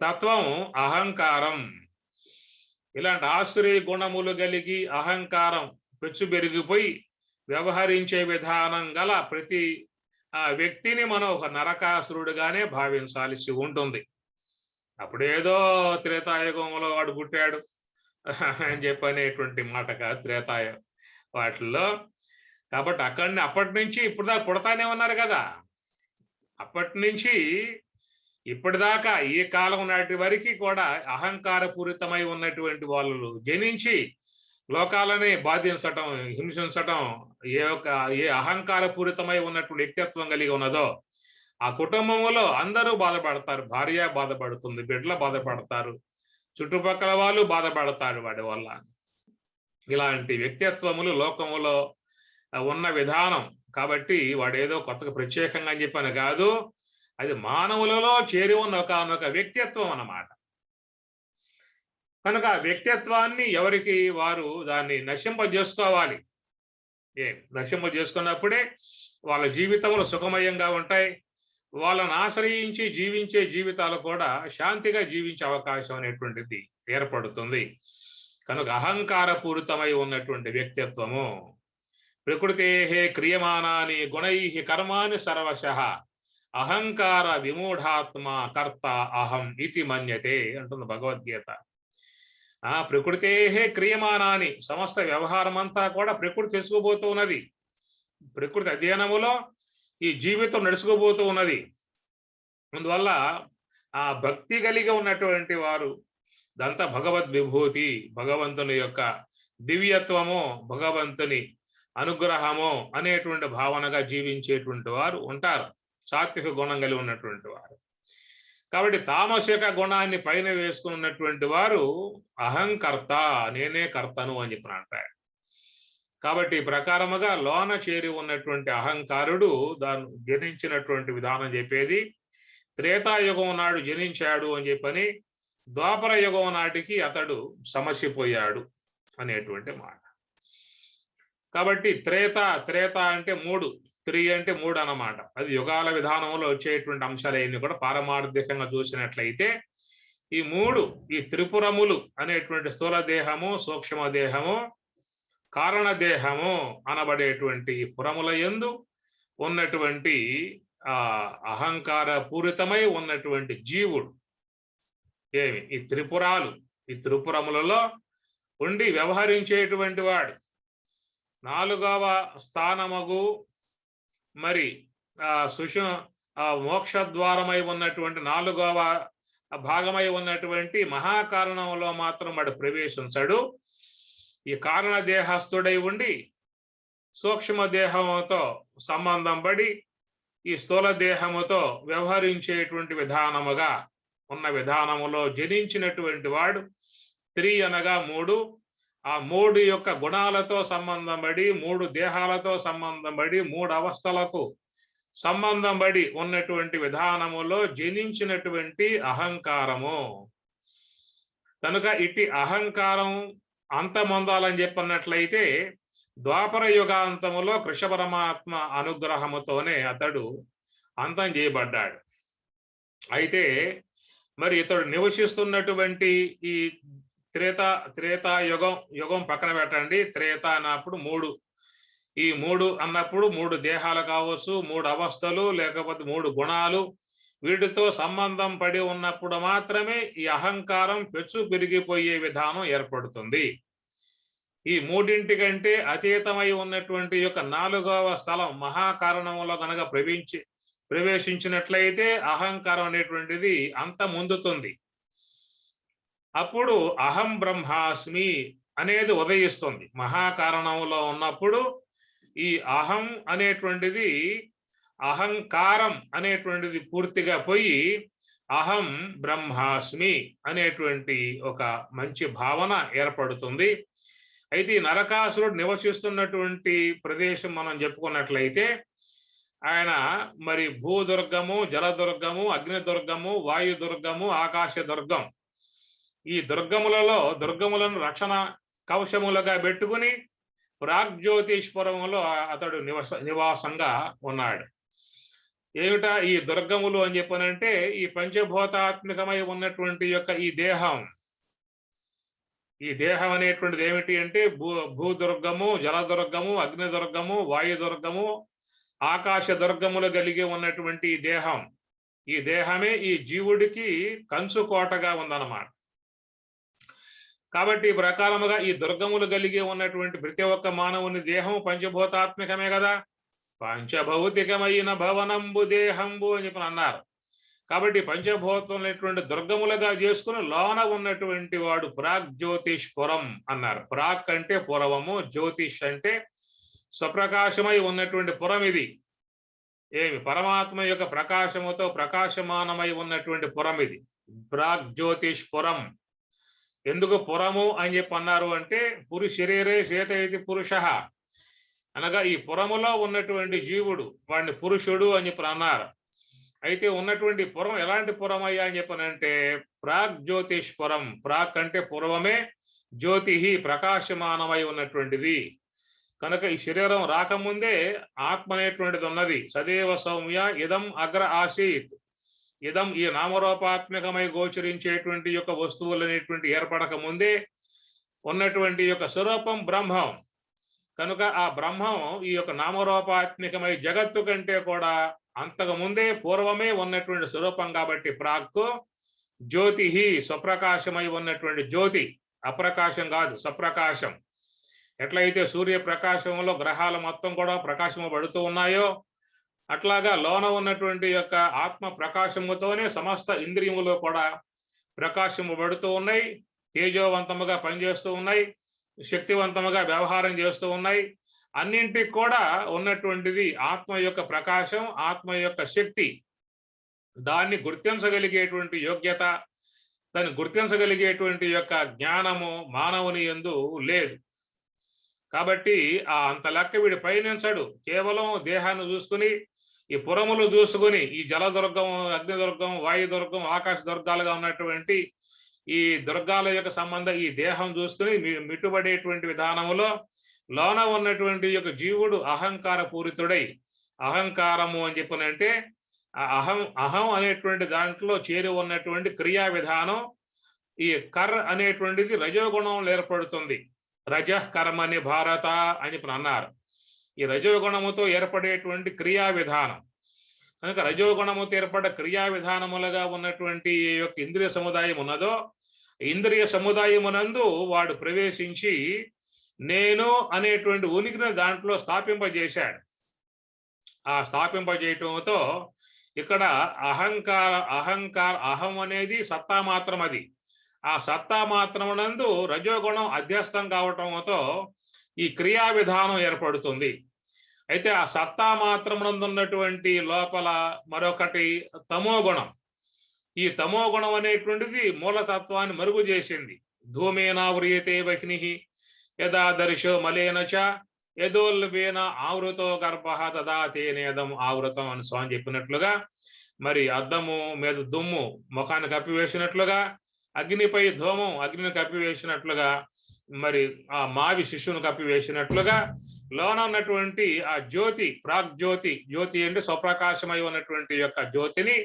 S1: తత్వం అహంకారం. ఇలాంటి ఆసురీ గుణములు కలిగి అహంకారం పెచ్చు పెరిగిపోయి వ్యవహరించే విధానం గల ప్రతి వ్యక్తిని మనం ఒక నరకాసురుడుగానే భావించాల్సి ఉంటుంది. అప్పుడేదో త్రేతాయుగంలో వాడు పుట్టాడు అని చెప్పనేటువంటి మాట కాదు త్రేతాయ వాటిల్లో. కాబట్టి అప్పటి నుంచి ఇప్పుడు దాకా పుడతానే ఉన్నారు కదా. అప్పటి నుంచి ఇప్పటిదాకా ఈ కాలం నాటి వరకు కూడా అహంకార పూరితమై ఉన్నటువంటి వాళ్ళు జనించి లోకాలని బాధించటం, హింసించటం, ఏ అహంకార పూరితమై ఉన్నటువంటి వ్యక్తిత్వం కలిగి ఉన్నదో ఆ కుటుంబంలో అందరూ బాధపడతారు. భార్య బాధపడుతుంది, బిడ్డలు బాధపడతారు, చుట్టుపక్కల వాళ్ళు బాధపడతారు వాడి వల్ల. ఇలాంటి వ్యక్తిత్వములు లోకములో ఉన్న విధానం. కాబట్టి వాడు ఏదో కొత్తగా ప్రత్యేకంగా అని చెప్పని కాదు, అది మానవులలో చేరి ఉన్న ఒక వ్యక్తిత్వం అన్నమాట. కనుక ఆ వ్యక్తిత్వాన్ని ఎవరికి వారు దాన్ని నశింపజేసుకోవాలి. నశింపజేసుకున్నప్పుడే వాళ్ళ జీవితములు సుఖమయంగా ఉంటాయి. వాళ్ళని ఆశ్రయించి జీవించే జీవితాలు కూడా శాంతిగా జీవించే అవకాశం అనేటువంటిది ఏర్పడుతుంది. కనుక అహంకార పూరితమై ఉన్నటువంటి వ్యక్తిత్వము ప్రకృతే క్రియమానాని గుణై కర్మాని సర్వశః అహంకార విమూఢాత్మ కర్త అహం ఇతి మన్యతే అంటుంది భగవద్గీత. ప్రకృతే క్రియమానాని, సమస్త వ్యవహారం అంతా కూడా ప్రకృతి తెలుసుకోబోతూ ఉన్నది. ప్రకృతి అధ్యయనములో ఈ జీవితం నడుచుకోబోతూ ఉన్నది. అందువల్ల ఆ భక్తి కలిగి ఉన్నటువంటి వారు దంతా భగవద్ విభూతి, భగవంతుని యొక్క దివ్యత్వము, భగవంతుని అనుగ్రహము అనేటువంటి భావనగా జీవించేటువంటి వారు ఉంటారు, సాత్విక గుణం కలిగి ఉన్నటువంటి వారు. కాబట్టి తామసిక గుణాన్ని పైన వేసుకున్నటువంటి వారు అహంకర్త, నేనే కర్తను అని చెప్పిన అంటారు. కాబట్టి ఈ ప్రకారముగా లోన చేరి ఉన్నటువంటి అహంకారుడు దాన్ని జనించినటువంటి విధానం చెప్పేది. త్రేతాయుగం నాడు జనించాడు అని చెప్పని, ద్వాపర యుగం నాటికి అతడు సమసిపోయాడు అనేటువంటి మాట. కాబట్టి త్రేత అంటే 3, 3 అంటే 3 అన్నమాట. అది యుగాల విధానంలో వచ్చేటువంటి అంశాలన్నీ కూడా పారమార్థికంగా చూసినట్లయితే ఈ 3, ఈ త్రిపురములు అనేటువంటి స్థూల దేహము, సూక్ష్మ దేహము, కారణ దేహము అనబడేటువంటి పురముల యందు ఉన్నటువంటి అహంకార పూరితమై ఉన్నటువంటి జీవుడు ఈ త్రిపురాలు, ఈ త్రిపురములలో ఉండి వ్యవహరించేటువంటి వాడు. 4వ స్థానముగు మరి మోక్షద్వారమై ఉన్నటువంటి 4వ భాగమై ఉన్నటువంటి మహాకారణంలో మాత్రం వాడు ప్రవేశించడు. ఈ కారణ దేహస్థుడై ఉండి సూక్ష్మ దేహంతో సంబంధం పడి ఈ స్థూల దేహముతో వ్యవహరించేటువంటి విధానముగా ఉన్న విధానములో జనించినటువంటి వాడు త్రి అనగా మూడు, ఆ మూడు యొక్క గుణాలతో సంబంధం పడి, మూడు దేహాలతో సంబంధం పడి, మూడు అవస్థలకు సంబంధం పడి ఉన్నటువంటి విధానములో జనించినటువంటి అహంకారము. కనుక ఇట్టి అహంకారం అంతమొందాలని చెప్పినట్లయితే ద్వాపర యుగాంతములో కృష్ణ పరమాత్మ అనుగ్రహముతోనే అతడు అంతం చేయబడ్డాడు. అయితే మరి ఇతడు నివసిస్తున్నటువంటి ఈ త్రేతాయుగం పక్కన పెట్టండి. త్రేత అన్నప్పుడు మూడు, ఈ మూడు అన్నప్పుడు మూడు దేహాలు కావచ్చు, మూడు అవస్థలు, లేకపోతే మూడు గుణాలు, వీటితో సంబంధం పడి ఉన్నప్పుడు మాత్రమే ఈ అహంకారం పెచ్చు పెరిగిపోయే విధానం ఏర్పడుతుంది. ఈ మూడింటికంటే అతీతమై ఉన్నటువంటి యొక్క నాలుగవ స్థలం మహాకారణంలో కనుక ప్రవేశించినట్లయితే అహంకారం అనేటువంటిది అంత ముందుతుంది. అప్పుడు అహం బ్రహ్మాస్మి అనేది ఉదయిస్తుంది. మహాకారణంలో ఉన్నప్పుడు ఈ అహం అనేటువంటిది, అహంకారం అనేటువంటిది పూర్తిగా పోయి అహం బ్రహ్మాస్మి అనేటువంటి ఒక మంచి భావన ఏర్పడుతుంది. అయితే ఈ నరకాసురుడు నివసిస్తున్నటువంటి ప్రదేశం మనం చెప్పుకున్నట్లయితే ఆయన మరి భూదుర్గము, జలదుర్గము, అగ్నిదుర్గము, వాయుదుర్గము, ఆకాశ దుర్గం, ఈ దుర్గములను రక్షణ కవచములుగా పెట్టుకుని ప్రాగ్జ్యోతిష్పురములో అతడు నివాసంగా ఉన్నాడు. ఏమిటా ఈ దుర్గములు అని చెప్పనంటే ఈ పంచభూతాత్మికమై ఉన్నటువంటి యొక్క ఈ దేహం అనేటువంటిది ఏమిటి అంటే భూదుర్గము, జలదుర్గము, అగ్నిదుర్గము, వాయుదుర్గము, ఆకాశ దుర్గములు కలిగి ఉన్నటువంటి ఈ దేహం, ఈ దేహమే ఈ జీవుడికి కంచుకోటగా ఉందన్నమాట. కాబట్టి ఈ ప్రకారముగా ఈ దుర్గములు కలిగి ఉన్నటువంటి ప్రతి ఒక్క మానవుని దేహం పంచభూతాత్మికమే కదా. పంచభౌతికమైన భవనంబు దేహంబు అని చెప్పి అన్నారు. కాబట్టి పంచభూతమైనటువంటి దుర్గములుగా చేసుకుని లోన ఉన్నటువంటి వాడు ప్రాగ్జ్యోతిష్పురం అన్నారు. ప్రాక్ అంటే పూర్వము, జ్యోతిష్ అంటే స్వప్రకాశమై ఉన్నటువంటి పురం. ఇది ఏమి పరమాత్మ యొక్క ప్రకాశముతో ప్రకాశమానమై ఉన్నటువంటి పురం ఇది ప్రాగ్జ్యోతిష్పురం. ఎందుకు పురము అని చెప్పి అన్నారు అంటే శరీరే చేత ఇది పురుష అనగా ఈ పురములో ఉన్నటువంటి జీవుడు వాడిని పురుషుడు అని చెప్పి అన్నారు. అయితే ఉన్నటువంటి పురం ఎలాంటి పురం అయ్యా అని చెప్పనంటే ప్రాగ్జ్యోతిష్పురం. ప్రాక్ అంటే పూర్వమే, జ్యోతి ప్రకాశమానమై ఉన్నటువంటిది. కనుక ఈ శరీరం రాకముందే ఆత్మ అనేటువంటిది ఉన్నది. సదేవ సౌమ్య ఇదం అగ్ర ఆసీత్. ఇదం ఈ నామరూపాత్మకమై గోచరించేటువంటి యొక్క వస్తువులు అనేటువంటి ఏర్పడక ముందే ఉన్నటువంటి యొక్క స్వరూపం బ్రహ్మం. కనుక ఆ బ్రహ్మం ఈ యొక్క నామరూపాత్మకమై జగత్తు కంటే కూడా అంతకు ముందే పూర్వమే ఉన్నటువంటి స్వరూపం. కాబట్టి ప్రాక్ జ్యోతి స్వప్రకాశమై ఉన్నటువంటి జ్యోతి, అప్రకాశం కాదు, స్వప్రకాశం. ఎట్లయితే సూర్యప్రకాశంలో గ్రహాలు మొత్తం కూడా ప్రకాశమబడుతూ ఉన్నాయో అట్లాగా లోన ఉన్నటువంటి యొక్క ఆత్మ ప్రకాశముతోనే సమస్త ఇంద్రియములు కూడా ప్రకాశమబడుతూ ఉన్నాయి, తేజోవంతముగా పనిచేస్తూ ఉన్నాయి, శక్తివంతముగా వ్యవహారం చేస్తూ ఉన్నాయి. అన్నింటికి కూడా ఉన్నటువంటిది ఆత్మ యొక్క ప్రకాశం, ఆత్మ యొక్క శక్తి. దాన్ని గుర్తించగలిగేటువంటి యోగ్యత, దాన్ని గుర్తించగలిగేటువంటి యొక్క జ్ఞానము మానవుని యందు లేదు. కాబట్టి అంత లెక్క వీడి పయనించడు. కేవలం దేహాన్ని చూసుకుని, ఈ పురములు చూసుకుని, ఈ జలదుర్గం, అగ్నిదుర్గం, వాయుదుర్గం, ఆకాశ దుర్గాలుగా ఉన్నటువంటి ఈ దుర్గాల యొక్క సంబంధం ఈ దేహం చూసుకుని మిట్టుబడేటువంటి విధానములో లోన ఉన్నటువంటి యొక్క జీవుడు అహంకార పూరితుడై, అహంకారము అని చెప్పనంటే అహం అనేటువంటి దాంట్లో చేరి ఉన్నటువంటి క్రియా విధానం ఈ కర్ అనేటువంటిది రజోగుణంలో ఏర్పడుతుంది. రజః కర్మని భారత అని అన్నారు. ఈ రజోగుణముతో ఏర్పడేటువంటి క్రియా విధానం. కనుక రజోగుణముతో ఏర్పడ్డ క్రియా విధానములుగా ఉన్నటువంటి యొక్క ఇంద్రియ సముదాయం ఉన్నదో, ఇంద్రియ సముదాయమునందు వాడు ప్రవేశించి నేను అనేటువంటి ఉనికిని దాంట్లో స్థాపింపజేశాడు. ఆ స్థాపింపజేయటంతో ఇక్కడ అహం అనేది సత్తా మాత్రం. అది ఆ సత్తా మాత్రమునందు రజోగుణం అధ్యస్థం కావటంతో ఈ క్రియా విధానం ఏర్పడుతుంది. అయితే ఆ సత్తా మాత్రమునందున్నటువంటి లోపల మరొకటి తమో గుణం. ఈ తమో గుణం అనేటువంటిది మూలతత్వాన్ని మరుగు చేసింది. ధూమేనావ్రియతే వహ్నిః యదా దర్శో మలేన చ యదోల్బేన ఆవృతో గర్భ తదా తేనేదం ఆవృతం అని స్వామి చెప్పినట్లుగా, మరి అద్దము మీద దుమ్ము ముఖాన్ని కప్పివేసినట్లుగా, అగ్నిపై ధూమం అగ్నిని కప్పివేసినట్లుగా, మరి ఆ మావి శిశువును కప్పివేసినట్లుగా లోన ఉన్నటువంటి ఆ జ్యోతి, ప్రాగ్ జ్యోతి, జ్యోతి అంటే స్వప్రకాశమై ఉన్నటువంటి యొక్క జ్యోతిని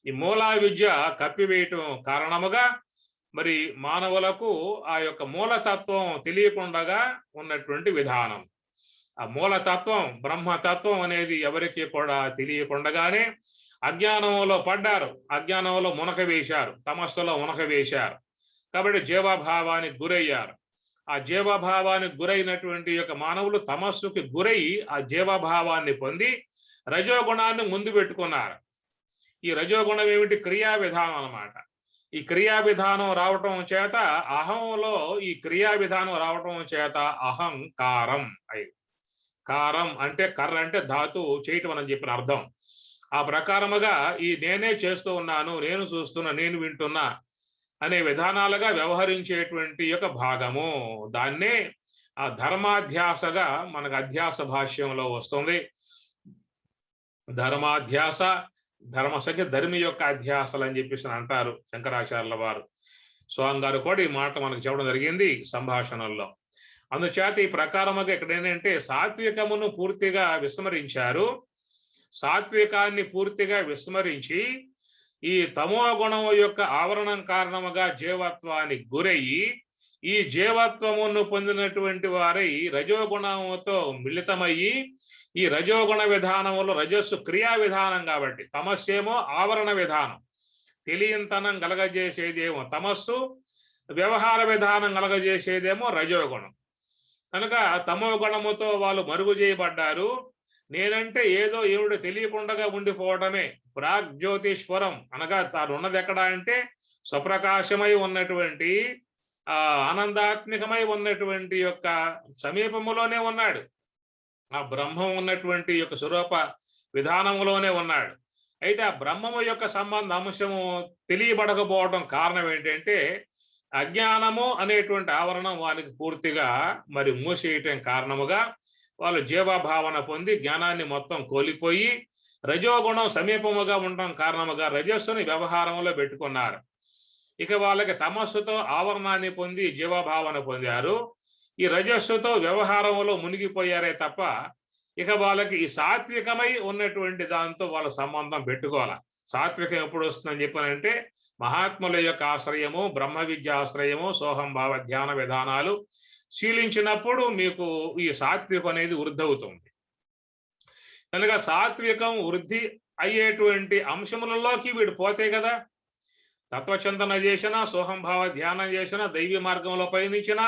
S1: ఈ మూలా విద్య కప్పివేయటం కారణముగా మరి మానవులకు ఆ యొక్క మూలతత్వం తెలియకుండా ఉన్నటువంటి విధానం. ఆ మూలతత్వం బ్రహ్మతత్వం అనేది ఎవరికి కూడా తెలియకుండానే అజ్ఞానంలో పడ్డారు, అజ్ఞానంలో మునక వేశారు, తమస్సులో మునక వేశారు. కాబట్టి జీవభావానికి గురయ్యారు. ఆ జీవభావానికి గురైనటువంటి యొక్క మానవులు తమస్సుకి గురై ఆ జీవభావాన్ని పొంది రజోగుణాన్ని ముందు పెట్టుకున్నారు. ఈ రజోగుణం ఏమిటి? క్రియా విధానం అన్నమాట. ఈ క్రియా విధానం రావటం చేత అహంలో ఈ క్రియా విధానం రావటం చేత అహంకారం అయి. కారం అంటే కర్ర అంటే ధాతు చేయటం అని చెప్పిన అర్థం. ఆ ప్రకారముగా ఈ నేనే చేస్తూ ఉన్నాను, నేను చూస్తున్నా, నేను వింటున్నా అనే విధానాలుగా వ్యవహరించేటువంటి యొక్క భాగము, దాన్నే ఆ ధర్మాధ్యాసగా మనకు అధ్యాస భాష్యంలో వస్తుంది. ధర్మాధ్యాస, ధర్మసఖ్య ధర్మి యొక్క అధ్యాసలు అని చెప్పేసి అంటారు శంకరాచార్యుల వారు. స్వామి గారు కూడా ఈ మాట మనకు చెప్పడం జరిగింది సంభాషణల్లో. అందుచేత ఈ ప్రకారముగా ఇక్కడ ఏంటంటే సాత్వికమును పూర్తిగా విస్మరించారు. సాత్వికాన్ని పూర్తిగా విస్మరించి ఈ తమో గుణం యొక్క ఆవరణం కారణముగా జీవత్వానికి గురయ్యి ఈ జీవత్వమును పొందినటువంటి వారై రజోగుణముతో మిళితమయ్యి ఈ రజోగుణ విధానములో రజస్సు క్రియా విధానం కాబట్టి తమస్సేమో ఆవరణ విధానం, తెలియంతనం కలగజేసేదేమో తమస్సు, వ్యవహార విధానం కలగజేసేదేమో రజోగుణం. కనుక తమో గుణముతో వాళ్ళు మరుగు చేయబడ్డారు. నేనంటే ఏదో ఏమిడు తెలియకుండా ఉండిపోవడమే. ప్రాగ్ జ్యోతిష్వరం అనగా తాను ఉన్నది ఎక్కడ అంటే స్వప్రకాశమై ఉన్నటువంటి ఆనందాత్మికమై ఉన్నటువంటి యొక్క సమీపములోనే ఉన్నాడు. ఆ బ్రహ్మం ఉన్నటువంటి యొక్క స్వరూప విధానములోనే ఉన్నాడు. అయితే ఆ బ్రహ్మము యొక్క సంబంధ అంశము తెలియబడకపోవడం కారణం ఏంటంటే అజ్ఞానము అనేటువంటి ఆవరణం వారికి పూర్తిగా మరి మూసేయటం కారణముగా వాళ్ళు జీవభావన పొంది జ్ఞానాన్ని మొత్తం కోల్పోయి రజోగుణం సమీపముగా ఉండడం కారణముగా రజస్సుని వ్యవహారంలో పెట్టుకున్నారు. ఇక వాళ్ళకి తమస్సుతో ఆవరణాన్ని పొంది జీవభావన పొందారు. ఈ రజస్సుతో వ్యవహారంలో మునిగిపోయారే తప్ప ఇక వాళ్ళకి ఈ సాత్వికమై ఉన్నటువంటి దాంతో వాళ్ళ సంబంధం పెట్టుకోవాలి. సాత్వికం ఎప్పుడు వస్తుందని చెప్పానంటే మహాత్ముల యొక్క ఆశ్రయము, బ్రహ్మ విద్య ఆశ్రయము, సోహంభావ ధ్యాన విధానాలు శీలించినప్పుడు మీకు ఈ సాత్వికం అనేది వృద్ధి అవుతుంది. కనుక సాత్వికం వృద్ధి అయ్యేటువంటి అంశములలోకి వీడు పోతే కదా తత్వచింతన చేసినా, సోహంభావ ధ్యానం చేసినా, దైవీ మార్గంలో పయనించినా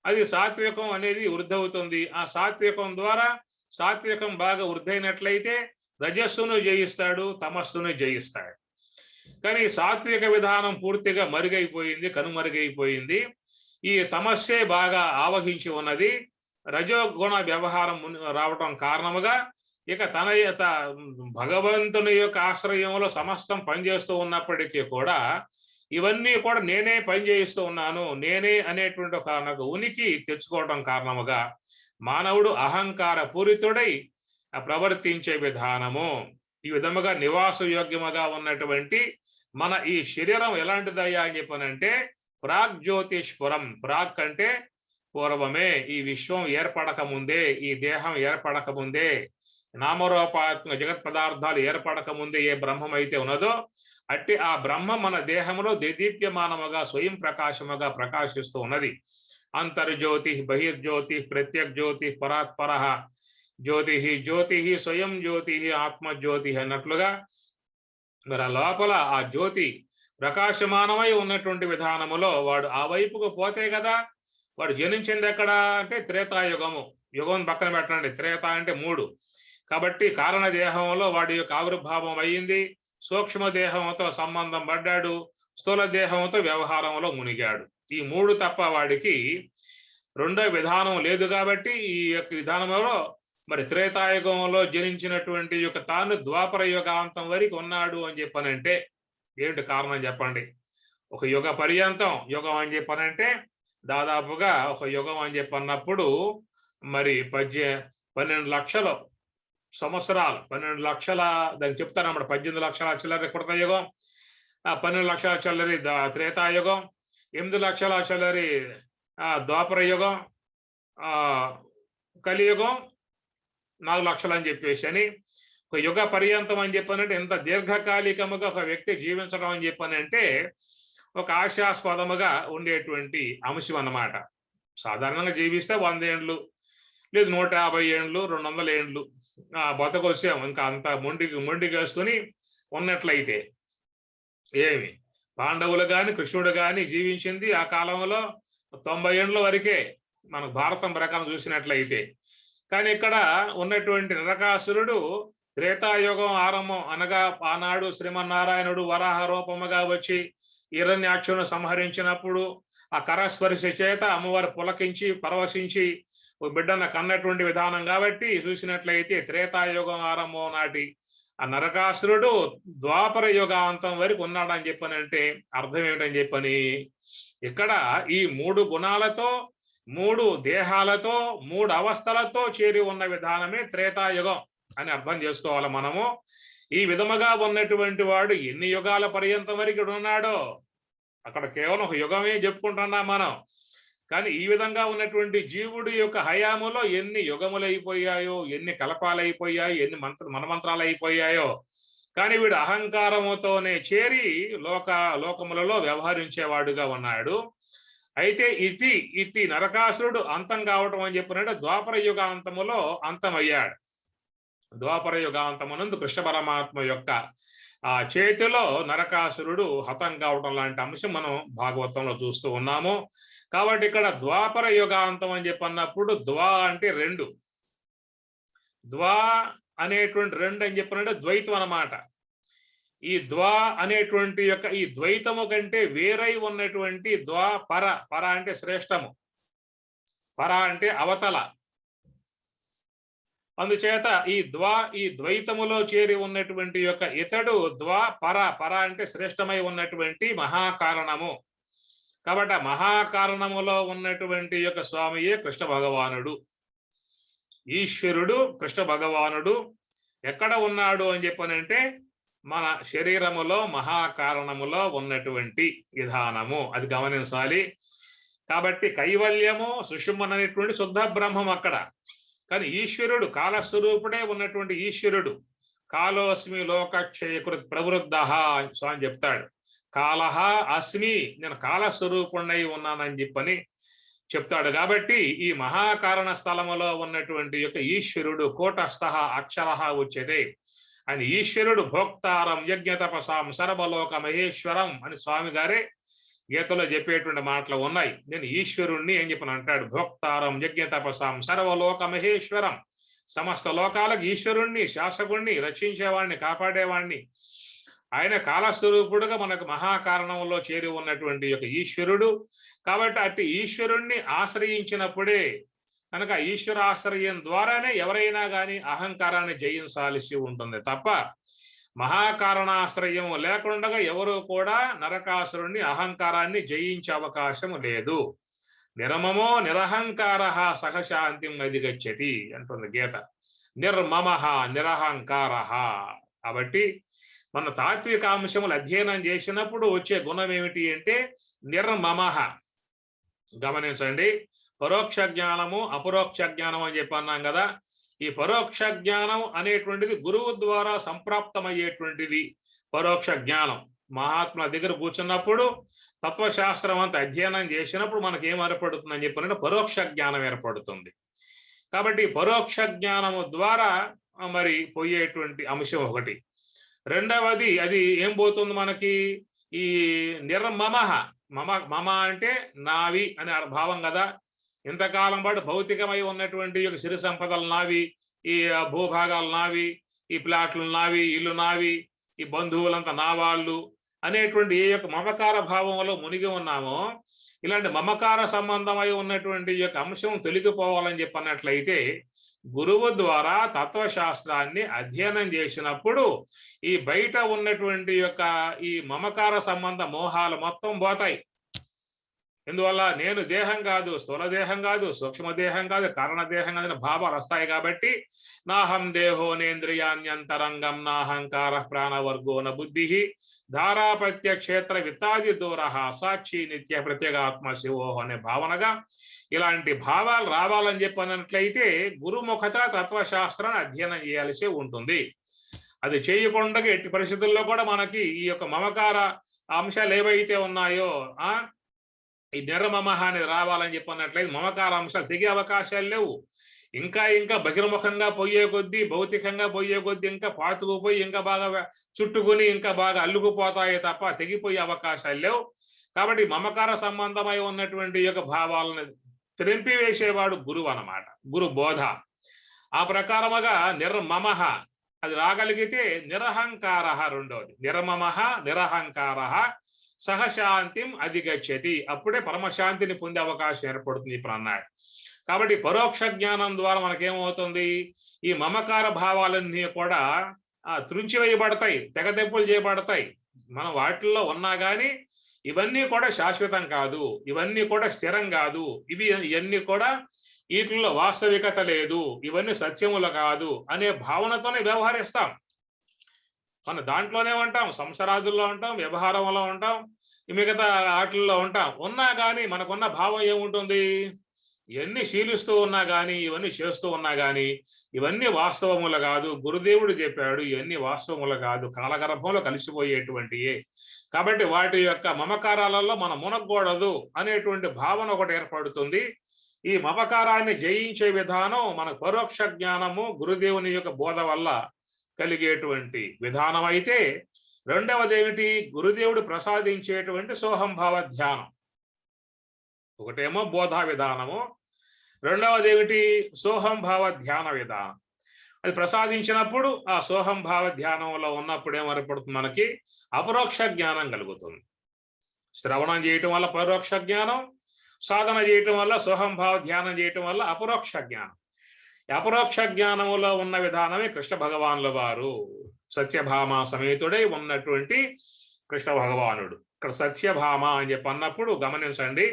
S1: అది సాత్వికం అనేది వృద్ధి అవుతుంది. ఆ సాత్వికం ద్వారా సాత్వికం బాగా వృద్ధైనట్లయితే రజస్సును జయిస్తాడు, తమస్సును జయిస్తాడు. కానీ సాత్విక విధానం పూర్తిగా మరుగైపోయింది, కనుమరుగైపోయింది. ఈ తమస్సే బాగా ఆవహించి ఉన్నది. రజోగుణ వ్యవహారం రావటం కారణముగా ఇక తన భగవంతుని యొక్క ఆశ్రయంలో సమస్తం పనిచేస్తూ ఉన్నప్పటికీ కూడా ఇవన్నీ కూడా నేనే పనిచేయిస్తూ ఉన్నాను, నేనే అనేటువంటి ఒక నాకు ఉనికి తెచ్చుకోవడం కారణముగా మానవుడు అహంకార పూరితుడై ప్రవర్తించే విధానము. ఈ విధముగా నివాస యోగ్యముగా ఉన్నటువంటి మన ఈ శరీరం ఎలాంటిదయ్యా అని చెప్పనంటే ప్రాగ్ జ్యోతిష్పురం. ప్రాగ్ అంటే పూర్వమే, ఈ విశ్వం ఏర్పడక ముందే, ఈ దేహం ఏర్పడక ముందే, నామరూపాత్మక జగత్ పదార్థాలు ఏర్పడక ముందే ఏ బ్రహ్మం అయితే ఉన్నదో అట్టి ఆ బ్రహ్మ మన దేహంలో దేదీప్యమానముగా స్వయం ప్రకాశముగా ప్రకాశిస్తూ ఉన్నది. అంతర్జ్యోతి, బహిర్జ్యోతి, ప్రత్యగ్జ్యోతి, పరాత్పర జ్యోతి, జ్యోతి స్వయం జ్యోతి, ఆత్మజ్యోతి అన్నట్లుగా మరి లోపల ఆ జ్యోతి ప్రకాశమానమై ఉన్నటువంటి విధానములో వాడు ఆ వైపుకు పోతే కదా వాడు జనించింది ఎక్కడ అంటే త్రేతాయుగము. యుగం పక్కన పెట్టండి, త్రేత అంటే 3. కాబట్టి కారణ దేహంలో వాడి యొక్క ఆవిర్భావం అయ్యింది, సూక్ష్మ దేహంతో సంబంధం పడ్డాడు, స్థూల దేహంతో వ్యవహారంలో మునిగాడు. ఈ 3 తప్ప వాడికి రెండో విధానం లేదు. కాబట్టి ఈ యొక్క విధానంలో మరి త్రేతాయుగంలో జనించినటువంటి యొక్క తాను ద్వాపర యుగాంతం వరకు ఉన్నాడు అని చెప్పనంటే ఏంటి కారణం చెప్పండి? ఒక యుగ పర్యంతం యుగం అని చెప్పనంటే దాదాపుగా ఒక యుగం అని చెప్పన్నప్పుడు మరి 12 లక్షల సంవత్సరాలు, 12 లక్షల దానికి చెప్తారన్నమాట. 18 లక్షల చిల్లరి కృతయుగం, 12 లక్షల చిల్లరి త్రేతాయుగం, 8 లక్షల చిల్లరి ద్వాపర యుగం, కలియుగం 4 లక్షలు అని చెప్పేసి అని ఒక యుగ పర్యంతం అని చెప్పనంటే ఎంత దీర్ఘకాలికముగా ఒక వ్యక్తి జీవించడం అని చెప్పనంటే ఒక ఆశాస్పదముగా ఉండేటువంటి అంశం అన్నమాట. సాధారణంగా జీవిస్తే 100 ఏండ్లు లేదు 150 ఏండ్లు 200 ఏండ్లు బతకొచ్చాం. ఇంకా అంత మొండిగేసుకుని ఉన్నట్లయితే ఏమి పాండవులు కానీ కృష్ణుడు కానీ జీవించింది ఆ కాలంలో 90 ఏండ్ల వరకే మనకు భారతం ప్రకారం చూసినట్లయితే. కానీ ఇక్కడ ఉన్నటువంటి నరకాసురుడు త్రేతాయుగం ఆరంభం అనగా ఆనాడు శ్రీమన్నారాయణుడు వరాహ రూపముగా వచ్చి హిరణ్యాక్షును సంహరించినప్పుడు ఆ కరస్పర్శ చేత అమ్మవారు పులకించి పరవశించి బిడ్డను కన్నటువంటి విధానం కాబట్టి చూసినట్లయితే త్రేతాయుగం ఆరంభం నాటి ఆ నరకాసురుడు ద్వాపర యుగాంతం వరకు ఉన్నాడని చెప్పనంటే అర్థం ఏమిటని చెప్పని ఇక్కడ ఈ 3 గుణాలతో 3 దేహాలతో 3 అవస్థలతో చేరి ఉన్న విధానమే త్రేతాయుగం అని అర్థం చేసుకోవాలి మనము. ఈ విధముగా ఉన్నటువంటి వాడు ఎన్ని యుగాల పర్యంతం వరకు ఉన్నాడో అక్కడ కేవలం ఒక యుగమే చెప్పుకుంటున్నాం మనం. కానీ ఈ విధంగా ఉన్నటువంటి జీవుడి యొక్క హయాములో ఎన్ని యుగములు అయిపోయాయో, ఎన్ని కల్పాలైపోయాయో, ఎన్ని మనమంత్రాలు అయిపోయాయో. కానీ వీడు అహంకారముతోనే చేరి లోకములలో వ్యవహరించేవాడుగా ఉన్నాడు. అయితే ఇతి నరకాసురుడు అంతం కావటం అని చెప్పినట్టు ద్వాపర యుగాంతములో అంతమయ్యాడు. ద్వాపర యుగాంతమునందు కృష్ణ పరమాత్మ యొక్క చేతిలో నరకాసురుడు హతం కావటం లాంటి అంశం మనం భాగవతంలో చూస్తూ ఉన్నాము. కాబట్టి ఇక్కడ ద్వాపర యుగాంతం అని చెప్పన్నప్పుడు ద్వా అంటే 2, ద్వా అనేటువంటి 2 అని చెప్పినట్టు ద్వైతం అన్నమాట. ఈ ద్వా అనేటువంటి యొక్క ఈ ద్వైతము కంటే వేరై ఉన్నటువంటి పర అంటే శ్రేష్టము, పర అంటే అవతల. అందుచేత ఈ ద్వైతములో చేరి ఉన్నటువంటి యొక్క ఇతడు పర అంటే శ్రేష్టమై ఉన్నటువంటి మహాకారణము. కాబట్టి ఆ మహాకారణములో ఉన్నటువంటి యొక్క స్వామియే కృష్ణ భగవానుడు. ఈశ్వరుడు కృష్ణ భగవానుడు ఎక్కడ ఉన్నాడు అని చెప్పనంటే మన శరీరములో మహాకారణములో ఉన్నటువంటి విధానము అది గమనించాలి. కాబట్టి కైవల్యము సుషుమ్న అనేటువంటి శుద్ధ బ్రహ్మం అక్కడ. కానీ ఈశ్వరుడు కాలస్వరూపుడే ఉన్నటువంటి ఈశ్వరుడు కాలోస్మి లోకక్షయకృత్ ప్రవృద్ధ స్వామి చెప్తాడు. కాలహ అస్మి, నేను కాలస్వరూపుణ్ణై ఉన్నానని చెప్పని చెప్తాడు. కాబట్టి ఈ మహాకారణ స్థలములో ఉన్నటువంటి యొక్క ఈశ్వరుడు కూటస్థ అక్షర ఉచ్యతే అని ఈశ్వరుడు భోక్తారం యజ్ఞ తపసాం సర్వలోక మహేశ్వరం అని స్వామి గారే గీతలో చెప్పేటువంటి మాటలు ఉన్నాయి. నేను ఈశ్వరుణ్ణి అని చెప్పని అంటాడు. భోక్తారం యజ్ఞ తపసాం సర్వలోక మహేశ్వరం, సమస్త లోకాలకు ఈశ్వరుణ్ణి, శాసకుణ్ణి, రక్షించేవాడిని, కాపాడేవాడిని. ఆయన కాలస్వరూపుడుగా మనకు మహాకారణంలో చేరి ఉన్నటువంటి యొక్క ఈశ్వరుడు. కాబట్టి అట్టి ఈశ్వరుణ్ణి ఆశ్రయించినప్పుడే కనుక ఈశ్వరాశ్రయం ద్వారానే ఎవరైనా కానీ అహంకారాన్ని జయించాల్సి ఉంటుంది తప్ప మహాకారణాశ్రయం లేకుండా ఎవరు కూడా నరకాసురుణ్ణి అహంకారాన్ని జయించే అవకాశం లేదు. నిర్మమో నిరహంకార సహశాంతిం అధిగచ్చతి అంటుంది గీత. నిర్మమ నిరహంకార. కాబట్టి మన తాత్వికాంశములు అధ్యయనం చేసినప్పుడు వచ్చే గుణం ఏమిటి అంటే నిర్మమ. గమనించండి, పరోక్ష జ్ఞానము అపరోక్ష జ్ఞానం అని చెప్పి అన్నాం కదా. ఈ పరోక్ష జ్ఞానం అనేటువంటిది గురువు ద్వారా సంప్రాప్తమయ్యేటువంటిది పరోక్ష జ్ఞానం. మహాత్ముల దగ్గర కూర్చున్నప్పుడు తత్వశాస్త్రం అంతా అధ్యయనం చేసినప్పుడు మనకి ఏం ఏర్పడుతుంది అని చెప్పినట్టు పరోక్ష జ్ఞానం ఏర్పడుతుంది. కాబట్టి పరోక్ష జ్ఞానము ద్వారా మరి పోయేటువంటి అంశం ఒకటి. రెండవది అది ఏం పోతుంది మనకి ఈ నిర్మమ. మమ అంటే నావి అనే భావం కదా. ఇంతకాలం పాటు భౌతికమై ఉన్నటువంటి సిరి సంపదలు నావి, ఈ భూభాగాలు నావి, ఈ ప్లాట్లు నావి, ఇల్లు నావి, ఈ బంధువులంతా నా వాళ్ళు అనేటువంటి ఏ యొక్క మమకార భావంలో మునిగి ఉన్నామో ఇలాంటి మమకార సంబంధమై ఉన్నటువంటి ఈ యొక్క అంశం తొలగిపోవాలని చెప్పన్నట్లయితే గురువు ద్వారా తత్వశాస్త్రాన్ని అధ్యయనం చేసినప్పుడు ఈ బయట ఉన్నటువంటి యొక్క ఈ మమకార సంబంధ మోహాలు మొత్తం పోతాయి. ఎందువల్ల నేను దేహం కాదు, స్థూల దేహం కాదు, సూక్ష్మ దేహం కాదు, కారణ దేహం కాదు భావాలు వస్తాయి. కాబట్టి నాహం దేహో నేంద్రియాణ్యంతరంగం నాహంకార ప్రాణవర్గో న బుద్ధి ధారాపత్య క్షేత్ర విత్తాది దూర సాక్షి నిత్య ప్రత్యేగాత్మ శివో అనే భావనగా ఇలాంటి భావాలు రావాలని చెప్పినట్లయితే గురుముఖత తత్వశాస్త్రాన్ని అధ్యయనం చేయాల్సి ఉంటుంది. అది చేయకుండా ఎట్టి పరిస్థితుల్లో కూడా మనకి ఈ యొక్క మమకార అంశాలు ఏవైతే ఉన్నాయో ఈ నిర్మమహ అనేది రావాలని చెప్పినట్లయితే మమకార అంశాలు తెగే అవకాశాలు లేవు. ఇంకా ఇంకా బహిర్ముఖంగా పోయే కొద్దీ, భౌతికంగా పోయే కొద్దీ ఇంకా పాతుకుపోయి ఇంకా బాగా చుట్టుకుని ఇంకా బాగా అల్లుకుపోతాయి తప్ప తెగిపోయే అవకాశాలు లేవు. కాబట్టి మమకార సంబంధమై ఉన్నటువంటి యొక్క భావాలను త్రెంపివేసేవాడు గురువు అన్నమాట, గురు బోధ. ఆ ప్రకారముగా నిర్మమహ అది రాగలిగితే నిరహంకార, రెండవది నిర్మమహ నిరహంకార సహశాంతిం అధిగచ్చతి, అప్పుడే పరమశాంతిని పొందే అవకాశం ఏర్పడుతుంది ఇప్పుడు అన్నాడు. కాబట్టి పరోక్ష జ్ఞానం ద్వారా మనకేమవుతుంది, ఈ మమకార భావాలన్నీ కూడా త్రుంచివేయబడతాయి, తెగదెంపులు చేయబడతాయి. మనం వాటిల్లో ఉన్నా కానీ ఇవన్నీ కూడా శాశ్వతం కాదు, ఇవన్నీ కూడా స్థిరం కాదు, ఇవన్నీ కూడా వీటిల్లో వాస్తవికత లేదు, ఇవన్నీ సత్యములు కాదు అనే భావనతోనే వ్యవహరిస్తాం. మన దాంట్లోనే ఉంటాం, సంసారాదుల్లో ఉంటాం, వ్యవహారంలో ఉంటాం, మిగతా వాటిల్లో ఉంటాం. ఉన్నా కానీ మనకున్న భావం ఏముంటుంది, ఇవన్నీ శీలిస్తూ ఉన్నా కానీ, ఇవన్నీ చేస్తూ ఉన్నా కానీ ఇవన్నీ వాస్తవములు కాదు, గురుదేవుడు చెప్పాడు ఇవన్నీ వాస్తవములు కాదు, కాలగర్భంలో కలిసిపోయేటువంటియే. కాబట్టి వాటి యొక్క మమకారాలలో మనం మునగకూడదు అనేటువంటి భావన ఒకటి ఏర్పడుతుంది. ఈ మమకారాన్ని జయించే విధానం మన పరోక్ష జ్ఞానము గురుదేవుని యొక్క బోధ వల్ల కలిగేటువంటి విధానం అయితే, రెండవది ఏమిటి, గురుదేవుడు ప్రసాదించేటువంటి సోహంభావ ధ్యానం. ఒకటేమో బోధా విధానము, రెండవది ఏమిటి సోహంభావ ధ్యాన విధానం. అది ప్రసాదించినప్పుడు ఆ సోహంభావ ధ్యానంలో ఉన్నప్పుడు ఏమర్పడుతుంది, మనకి అపరోక్ష జ్ఞానం కలుగుతుంది. శ్రవణం చేయటం వల్ల పరోక్ష జ్ఞానం, సాధన చేయటం వల్ల సోహంభావ ధ్యానం చేయటం వల్ల అపరోక్ష జ్ఞానం. అపరోక్ష జ్ఞానములో ఉన్న విధానమే కృష్ణ భగవానుల వారు, సత్యభామ సమేతుడై ఉన్నటువంటి కృష్ణ భగవానుడు. ఇక్కడ సత్యభామ అని చెప్పి అన్నప్పుడు గమనించండి,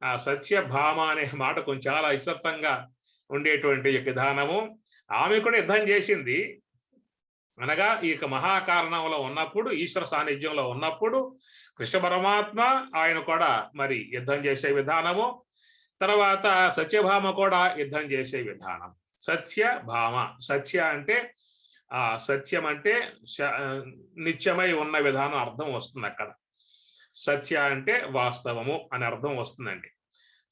S1: ఆ సత్యభామ అనే మాట కొంచెం చాలా ఇష్టంగా ఉండేటువంటి విధానము. ఆమె కూడా యుద్ధం చేసింది, అనగా ఈ మహాకారణంలో ఉన్నప్పుడు, ఈశ్వర సాన్నిధ్యంలో ఉన్నప్పుడు కృష్ణ పరమాత్మ ఆయన కూడా మరి యుద్ధం చేసే విధానము. తర్వాత సత్యభామ కూడా యుద్ధం చేసే విధానం. సత్యభామ, సత్య అంటే సత్యం అంటే నిత్యమై ఉన్న విధానం అర్థం వస్తుంది అక్కడ. సత్య అంటే వాస్తవము అని అర్థం వస్తుందండి.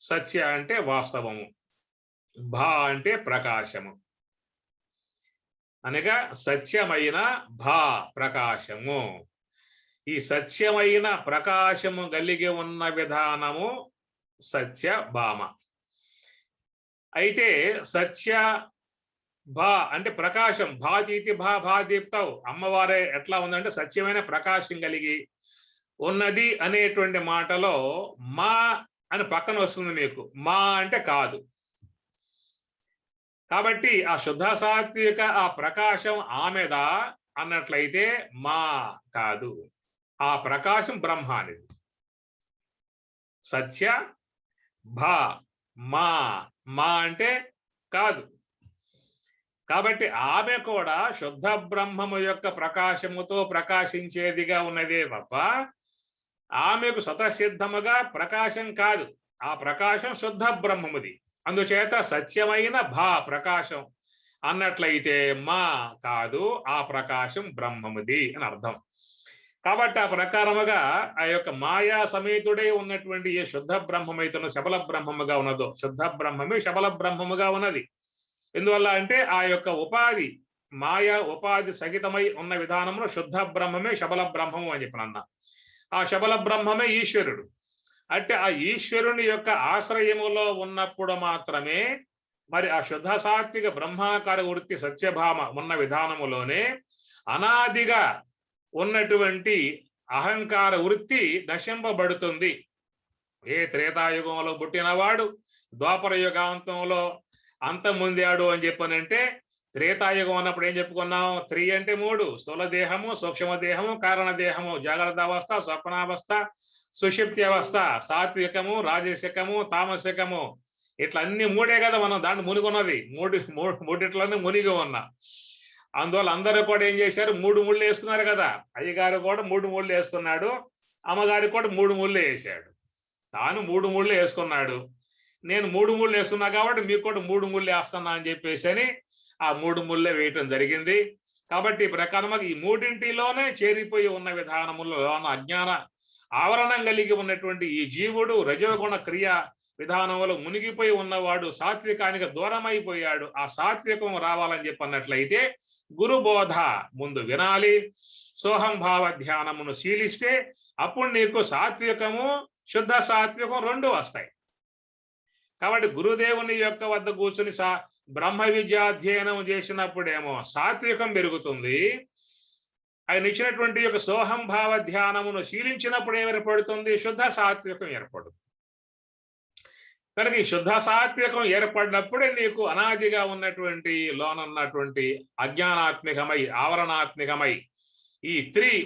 S1: సత్య అంటే వాస్తవము, భా అంటే ప్రకాశము, అనగా సత్యమైన భా ప్రకాశము. ఈ సత్యమైన ప్రకాశము కలిగి ఉన్న విధానము సత్యభామ. అయితే సత్య భా అంటే ప్రకాశం, భాతీతి భా దీప్తావు, అమ్మవారే ఎట్లా ఉందంటే సత్యమైన ప్రకాశం కలిగి ఉన్నది అనేటువంటి మాటలో మా అని పక్కన వస్తుంది మీకు, మా అంటే కాదు. కాబట్టి ఆ శుద్ధ సాత్విక ఆ ప్రకాశం ఆమెదా అన్నట్లయితే మా కాదు, ఆ ప్రకాశం బ్రహ్మానిది. సత్య భా మా, మా అంటే కాదు. కాబట్టి ఆమె కూడా శుద్ధ బ్రహ్మము యొక్క ప్రకాశముతో ప్రకాశించేదిగా ఉన్నదే తప్ప ఆమెకు స్వతసిద్ధముగా ప్రకాశం కాదు. ఆ ప్రకాశం శుద్ధ బ్రహ్మముది. అందుచేత సత్యమైన భా ప్రకాశం అన్నట్లయితే మా కాదు, ఆ ప్రకాశం బ్రహ్మముది అని అర్థం. కాబట్టి ఆ ప్రకారముగా ఆ యొక్క మాయా సమేతుడై ఉన్నటువంటి ఏ శుద్ధ బ్రహ్మమైతున్న శబల బ్రహ్మముగా ఉన్నదో, శుద్ధ బ్రహ్మమే శబల బ్రహ్మముగా ఉన్నది. ఎందువల్ల అంటే ఆ యొక్క ఉపాధి, మాయా ఉపాధి సహితమై ఉన్న విధానంలో శుద్ధ బ్రహ్మమే శబల బ్రహ్మము అని చెప్పినన్నా. ఆ శబల బ్రహ్మమే ఈశ్వరుడు. అంటే ఆ ఈశ్వరుని యొక్క ఆశ్రయములో ఉన్నప్పుడు మాత్రమే మరి ఆ శుద్ధ సాత్విక బ్రహ్మాకార వృత్తి సత్యభామ ఉన్న విధానములోనే అనాదిగా ఉన్నటువంటి అహంకార వృత్తి నశింపబడుతుంది. ఏ త్రేతాయుగంలో పుట్టినవాడు ద్వాపర యుగాంతంలో అంతం పొందాడు అని చెప్పనంటే, త్రేతాయుగం అన్నప్పుడు ఏం చెప్పుకున్నాం? 3 అంటే 3: స్థూల దేహము, సూక్ష్మ దేహము, కారణ దేహము, జాగ్రత్త అవస్థ, స్వప్నావస్థ, సుషుప్తి అవస్థ, సాత్వికము, రాజసికము, తామసికము. ఇట్లా అన్ని 3 కదా, మనం దాంట్లో మునిగున్నది. మూడిట్లోనే మునిగి ఉన్నా. అందువల్ల అందరూ కూడా ఏం చేశారు? 3 ముళ్ళు వేసుకున్నారు కదా. అయ్యగారు కూడా 3 ముళ్ళు వేసుకున్నాడు, అమ్మగారికి కూడా 3 ముళ్ళు వేసాడు. తాను 3 ముళ్ళు వేసుకున్నాడు, నేను 3 ముళ్ళు వేస్తున్నా కాబట్టి మీకు కూడా 3 ముళ్ళు వేస్తున్నా అని చెప్పేసి అని ఆ 3 ముళ్ళే వేయటం జరిగింది. కాబట్టి ఈ ప్రకారంగా ఈ మూడింటిలోనే చేరిపోయి ఉన్న విధానములో అజ్ఞాన ఆవరణం కలిగి ఉన్నటువంటి ఈ జీవుడు రజోగుణ క్రియ విధానంలో మునిగిపోయి ఉన్నవాడు సాత్వికానికి దూరమైపోయాడు. ఆ సాత్వికం రావాలని చెప్పన్నట్లయితే గురుబోధ ముందు వినాలి. సోహంభావ ధ్యానమును శీలిస్తే అప్పుడు నీకు సాత్వికము, శుద్ధ సాత్వికం 2 వస్తాయి. కాబట్టి గురుదేవుని యొక్క వద్ద కూర్చుని బ్రహ్మ విద్యాధ్యయనం చేసినప్పుడేమో సాత్వికం పెరుగుతుంది. ఆయన ఇచ్చినటువంటి యొక్క సోహంభావ ధ్యానమును శీలించినప్పుడు ఏర్పడుతుంది? శుద్ధ సాత్వికం ఏర్పడుతుంది. కనుక ఈ శుద్ధ సాత్వికం ఏర్పడినప్పుడే నీకు అనాదిగా ఉన్నటువంటి లోనున్నటువంటి అజ్ఞానాత్మికమై ఆవరణాత్మికమై ఈ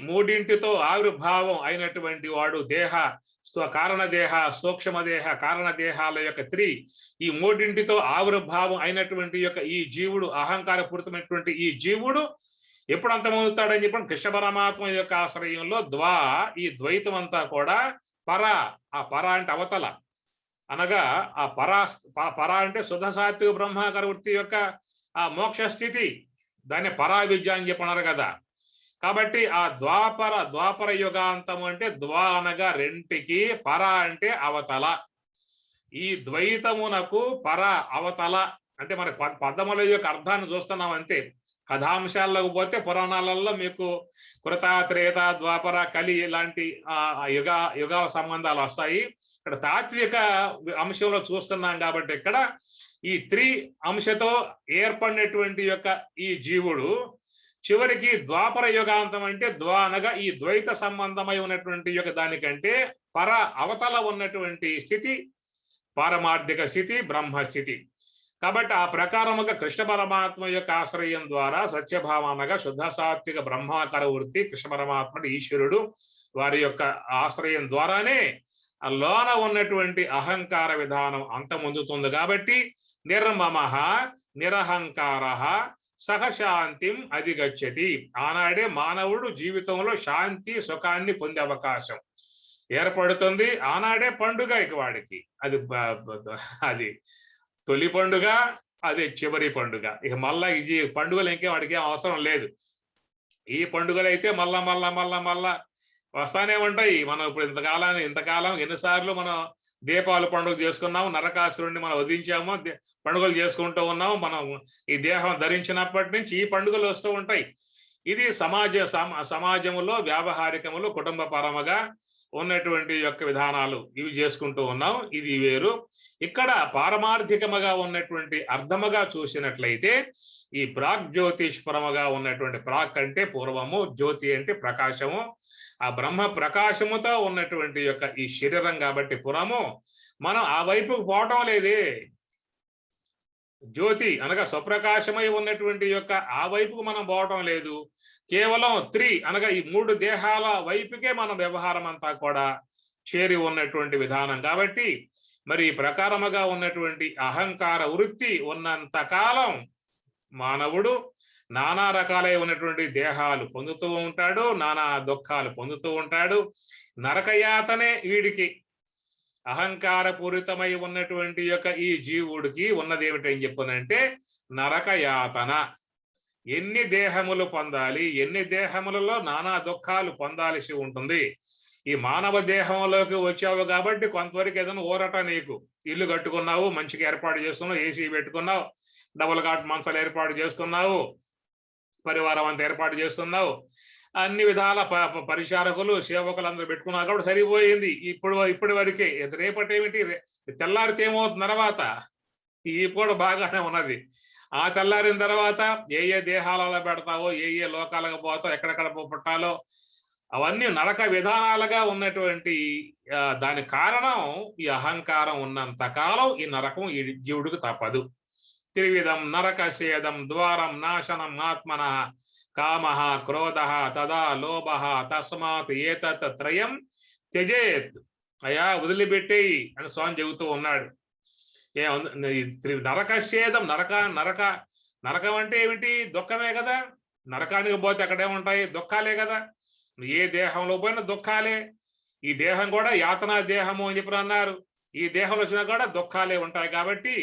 S1: మూడింటితో ఆవిర్భావం అయినటువంటి వాడు దేహ కారణదేహ, సూక్ష్మదేహ, కారణదేహాల యొక్క ఈ మూడింటితో ఆవిర్భావం అయినటువంటి యొక్క ఈ జీవుడు, అహంకారపూరితమైనటువంటి ఈ జీవుడు ఎప్పుడు అంతమవుతాడని చెప్పండి? కృష్ణ పరమాత్మ యొక్క ఆశ్రయంలో ఈ ద్వైతం అంతా కూడా ఆ పర అంటే అవతల, అనగా ఆ పర అంటే శుద్ధ సాత్విక బ్రహ్మాకార వృత్తి యొక్క ఆ మోక్ష స్థితి, దాన్ని పరా విద్య అని చెప్పన్నారు కదా. కాబట్టి ఆ ద్వాపర యుగాంతం అంటే అనగా 2కి, పర అంటే అవతల. ఈ ద్వైతమునకు పర అవతల అంటే మన పదముల యొక్క అర్థాన్ని చూస్తున్నాం అంతే. కథాంశాల్లోకి పోతే పురాణాలలో మీకు కృత, త్రేత, ద్వాపర, కలి ఇలాంటి యుగాల సంబంధాలు వస్తాయి. ఇక్కడ తాత్విక అంశంలో చూస్తున్నాం కాబట్టి ఇక్కడ ఈ అంశతో ఏర్పడినటువంటి యొక్క ఈ జీవుడు చివరికి ద్వాపర యుగాంతం అంటే అనగా ఈ ద్వైత సంబంధమై ఉన్నటువంటి యొక్క దానికంటే పర అవతల ఉన్నటువంటి స్థితి పారమార్థిక స్థితి, బ్రహ్మస్థితి. కాబట్టి ఆ ప్రకారముగా కృష్ణ పరమాత్మ యొక్క ఆశ్రయం ద్వారా సత్యభావనగా శుద్ధ సాత్విక బ్రహ్మాకార వృత్తి కృష్ణ పరమాత్మ ఈశ్వరుడు వారి యొక్క ఆశ్రయం ద్వారానే ఆ లోన ఉన్నటువంటి అహంకార విధానం అంతమొందుతుంది. కాబట్టి నిర్మమః నిరహంకార సహశాంతిం అధిగచ్చతి. ఆనాడే మానవుడు జీవితంలో శాంతి సుఖాన్ని పొందే అవకాశం ఏర్పడుతుంది. ఆనాడే పండుగ ఇక వాడికి. అది తొలి పండుగ, అదే చివరి పండుగ. ఇక మళ్ళా ఈ పండుగలు ఇంకేం వాడికి అవసరం లేదు. ఈ పండుగలు అయితే మళ్ళా వస్తానే ఉంటాయి. మనం ఇప్పుడు ఇంతకాలం ఎన్నిసార్లు మనం దీపావళి పండుగ చేసుకున్నాము, నరకాసురుడిని మనం వధించాము, పండుగలు చేసుకుంటూ ఉన్నాము. మనం ఈ దేహం ధరించినప్పటి నుంచి ఈ పండుగలు వస్తూ ఉంటాయి. ఇది సమాజంలో వ్యావహారికములు కుటుంబ పరముగా ఉన్నటువంటి యొక్క విధానాలు ఇవి చేసుకుంటూ ఉన్నాం. ఇది వేరు. ఇక్కడ పారమార్థికముగా ఉన్నటువంటి అర్థముగా చూసినట్లయితే ఈ ప్రాక్ జ్యోతిష్పరముగా ఉన్నటువంటి ప్రాక్ అంటే పూర్వము, జ్యోతి అంటే ప్రకాశము, ఆ బ్రహ్మ ప్రకాశముతో ఉన్నటువంటి యొక్క ఈ శరీరం కాబట్టి పురము. మనం ఆ వైపుకు పోవటం లేదే. జ్యోతి అనగా స్వప్రకాశమై ఉన్నటువంటి యొక్క ఆ వైపుకు మనం పోవటం లేదు. కేవలం అనగా ఈ 3 దేహాల వైపుకే మన వ్యవహారం అంతా కూడా చేరి ఉన్నటువంటి విధానం. కాబట్టి మరి ఈ ప్రకారముగా ఉన్నటువంటి అహంకార వృత్తి ఉన్నంత కాలం మానవుడు నానా రకాలై ఉన్నటువంటి దేహాలు పొందుతూ ఉంటాడు, నానా దుఃఖాలు పొందుతూ ఉంటాడు. నరకయాతనే వీడికి. అహంకార పూరితమై ఉన్నటువంటి యొక్క ఈ జీవుడికి ఉన్నది ఏమిటని చెప్పనంటే నరకయాతన. ఎన్ని దేహములు పొందాలి, ఎన్ని దేహములలో నానా దుఃఖాలు పొందాల్సి ఉంటుంది. ఈ మానవ దేహంలోకి వచ్చావు కాబట్టి కొంతవరకు ఏదైనా ఊరట. నీకు ఇల్లు కట్టుకున్నావు, మంచిగా ఏర్పాటు చేసుకున్నావు, ఏసీ పెట్టుకున్నావు, డబుల్ కాట్ మంచాలు ఏర్పాటు చేసుకున్నావు, పరివారం అంతా ఏర్పాటు చేస్తున్నావు, అన్ని విధాల పరిచారకులు సేవకులు అందరూ పెట్టుకున్నావు కాబట్టి సరిపోయింది. ఇప్పటి వరకే. రేపటి ఏమిటి, తెల్లారితే ఏమవుతుంది తర్వాత? ఈ పూట బాగానే ఉన్నది. ఆ తెల్లారిన తర్వాత ఏ దేహాలలో పెడతావో, ఏ లోకాలకు పోతావు, ఎక్కడెక్కడ పుట్టాలో అవన్నీ నరక విధానాలుగా ఉన్నటువంటి దాని కారణం ఈ అహంకారం ఉన్నంత కాలం ఈ నరకం ఈ జీవుడికి తప్పదు. త్రివిధం నరకసేదం ద్వారం నాశనం ఆత్మన కామ క్రోధ తదా లోభ తస్మాత్ ఏతత్ త్రయం త్యజేత్. అయా వదిలిపెట్టేయి అని స్వామి చెబుతూ ఉన్నాడు. నరకసేదం నరకం అంటే ఏమిటి? దుఃఖమే కదా. నరకానికి పోతే అక్కడేముంటాయి? దుఃఖాలే కదా. ఏ దేహంలో పోయినా దుఃఖాలే. ఈ దేహం కూడా యాతనా దేహము అని చెప్పి అన్నారు. ఈ దేహంలో వచ్చినా కూడా దుఃఖాలే ఉంటాయి. కాబట్టి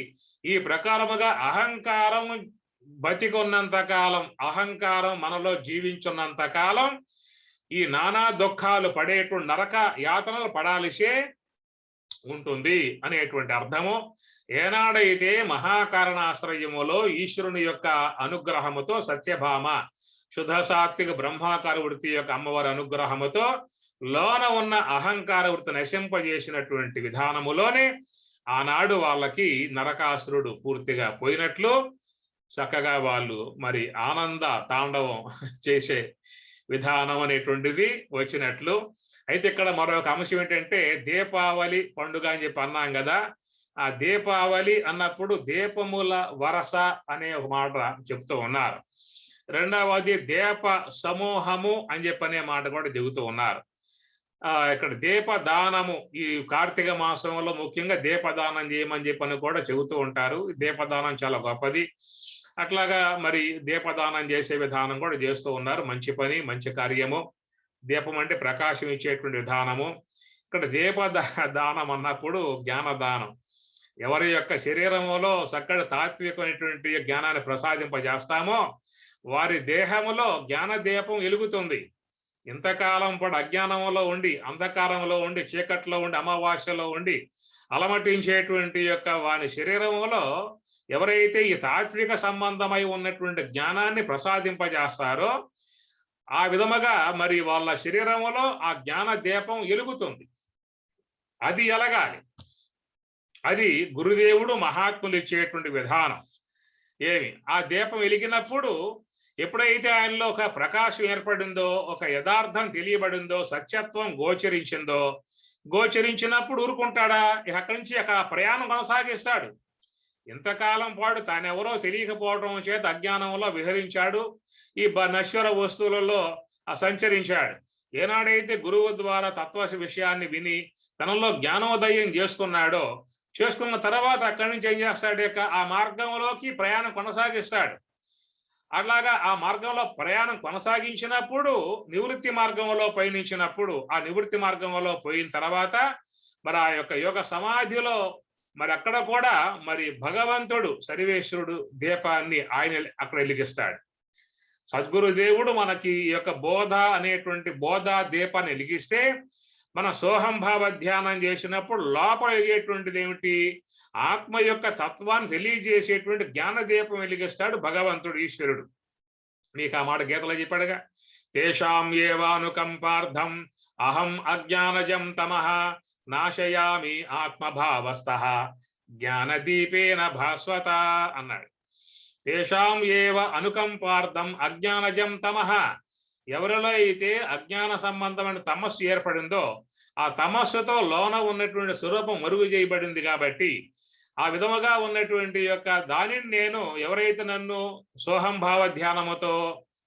S1: ఈ ప్రకారముగా అహంకారం బతికున్నంత కాలం, అహంకారం మనలో జీవించున్నంత కాలం ఈ నానా దుఃఖాలు పడేటువంటి నరక యాతనలు పడాల్సే ఉంటుంది అనేటువంటి అర్థము. ఏనాడైతే మహాకారణాశ్రయములో ఈశ్వరుని యొక్క అనుగ్రహముతో సత్యభామ శుద్ధ సాత్విక బ్రహ్మాకార వృత్తి యొక్క అమ్మవారి అనుగ్రహముతో లోన ఉన్న అహంకార వృత్తి నశింపజేసినటువంటి విధానములోనే ఆనాడు వాళ్ళకి నరకాసురుడు పూర్తిగా పోయినట్లు చక్కగా వాళ్ళు మరి ఆనంద తాండవం చేసే విధానం అనేటువంటిది వచ్చినట్లు. అయితే ఇక్కడ మరొక అంశం ఏంటంటే దీపావళి పండుగ అని చెప్పి అన్నాం కదా. ఆ దీపావళి అన్నప్పుడు దీపముల వరస అనే ఒక మాట చెప్తూ ఉన్నారు. రెండవది దీప సమూహము అని చెప్పనే మాట కూడా చెబుతూ ఉన్నారు. ఇక్కడ దీపదానము ఈ కార్తీక మాసంలో ముఖ్యంగా దీపదానం చేయమని చెప్పని కూడా చెబుతూ ఉంటారు. దీపదానం చాలా గొప్పది. అట్లాగా మరి దీపదానం చేసే విధానం కూడా చేస్తూ ఉన్నారు. మంచి పని, మంచి కార్యము. దీపం అంటే ప్రకాశం ఇచ్చేటువంటి విధానము. ఇక్కడ దీపదానం అన్నప్పుడు జ్ఞానదానం. ఎవరి యొక్క శరీరములో చక్కటి తాత్వికమైనటువంటి జ్ఞానాన్ని ప్రసాదింపజేస్తామో వారి దేహములో జ్ఞాన దీపం వెలుగుతుంది. ఇంతకాలం పాటు అజ్ఞానంలో ఉండి, అంధకారంలో ఉండి, చీకట్లో ఉండి, అమావాస్యలో ఉండి అలమటించేటువంటి యొక్క వారి శరీరములో ఎవరైతే ఈ తాత్విక సంబంధమై ఉన్నటువంటి జ్ఞానాన్ని ప్రసాదింపజేస్తారో ఆ విధముగా మరి వాళ్ళ శరీరములో ఆ జ్ఞాన దీపం వెలుగుతుంది. అది ఎలగాలి. అది గురుదేవుడు మహాత్ములు ఇచ్చేటువంటి విధానం. ఆ దీపం వెలిగినప్పుడు ఎప్పుడైతే ఆయనలో ఒక ప్రకాశం ఏర్పడిందో, ఒక యథార్థం తెలియబడిందో, సత్యత్వం గోచరించినప్పుడు ఊరుకుంటాడా? అక్కడి నుంచి అక్కడ ప్రయాణం కొనసాగిస్తాడు. ఇంతకాలం పాటు తానెవరో తెలియకపోవడం చేత అజ్ఞానంలో విహరించాడు. ఈ నశ్వర వస్తువులలో సంచరించాడు. ఏనాడైతే గురువు ద్వారా తత్వ విషయాన్ని విని తనలో జ్ఞానోదయం చేసుకున్న తర్వాత అక్కడి నుంచి ఏం చేస్తాడు? ఆ మార్గంలోకి ప్రయాణం కొనసాగిస్తాడు. అట్లాగా ఆ మార్గంలో ప్రయాణం కొనసాగించినప్పుడు నివృత్తి మార్గంలో పయనించినప్పుడు ఆ నివృత్తి మార్గంలో పోయిన తర్వాత మరి ఆ యొక్క యోగ సమాధిలో మరి అక్కడ కూడా మరి భగవంతుడు సర్వేశ్వరుడు దీపాన్ని ఆయన అక్కడ వెలిగిస్తాడు. సద్గురుదేవుడు మనకి ఈ యొక్క బోధ అనేటువంటి బోధ దీపాన్ని వెలిగిస్తే మన సోహంభావ ధ్యానం చేసినప్పుడు లోపల వెలిగేటువంటిది ఏమిటి? ఆత్మ యొక్క తత్వాన్ని తెలియజేసేటువంటి జ్ఞాన దీపం వెలిగిస్తాడు భగవంతుడు, ఈశ్వరుడు. మీకు ఆ మాట గీతలో చెప్పాడుగా, తేషాం ఏవానుకంపార్థం అహం అజ్ఞానజం తమః నాశయామి ఆత్మభావస్థః జ్ఞానదీపేన భాస్వత అన్నాడు. తేషాం ఏవ అనుకంపార్థం అజ్ఞానజం తమః. ఎవరిలో అయితే అజ్ఞాన సంబంధమైన తమస్సు ఏర్పడిందో ఆ తమస్సుతో లోన ఉన్నటువంటి స్వరూపం మరుగు చేయబడింది కాబట్టి ఆ విధముగా ఉన్నటువంటి యొక్క దానిని నేను ఎవరైతే నన్ను సోహంభావ ధ్యానముతో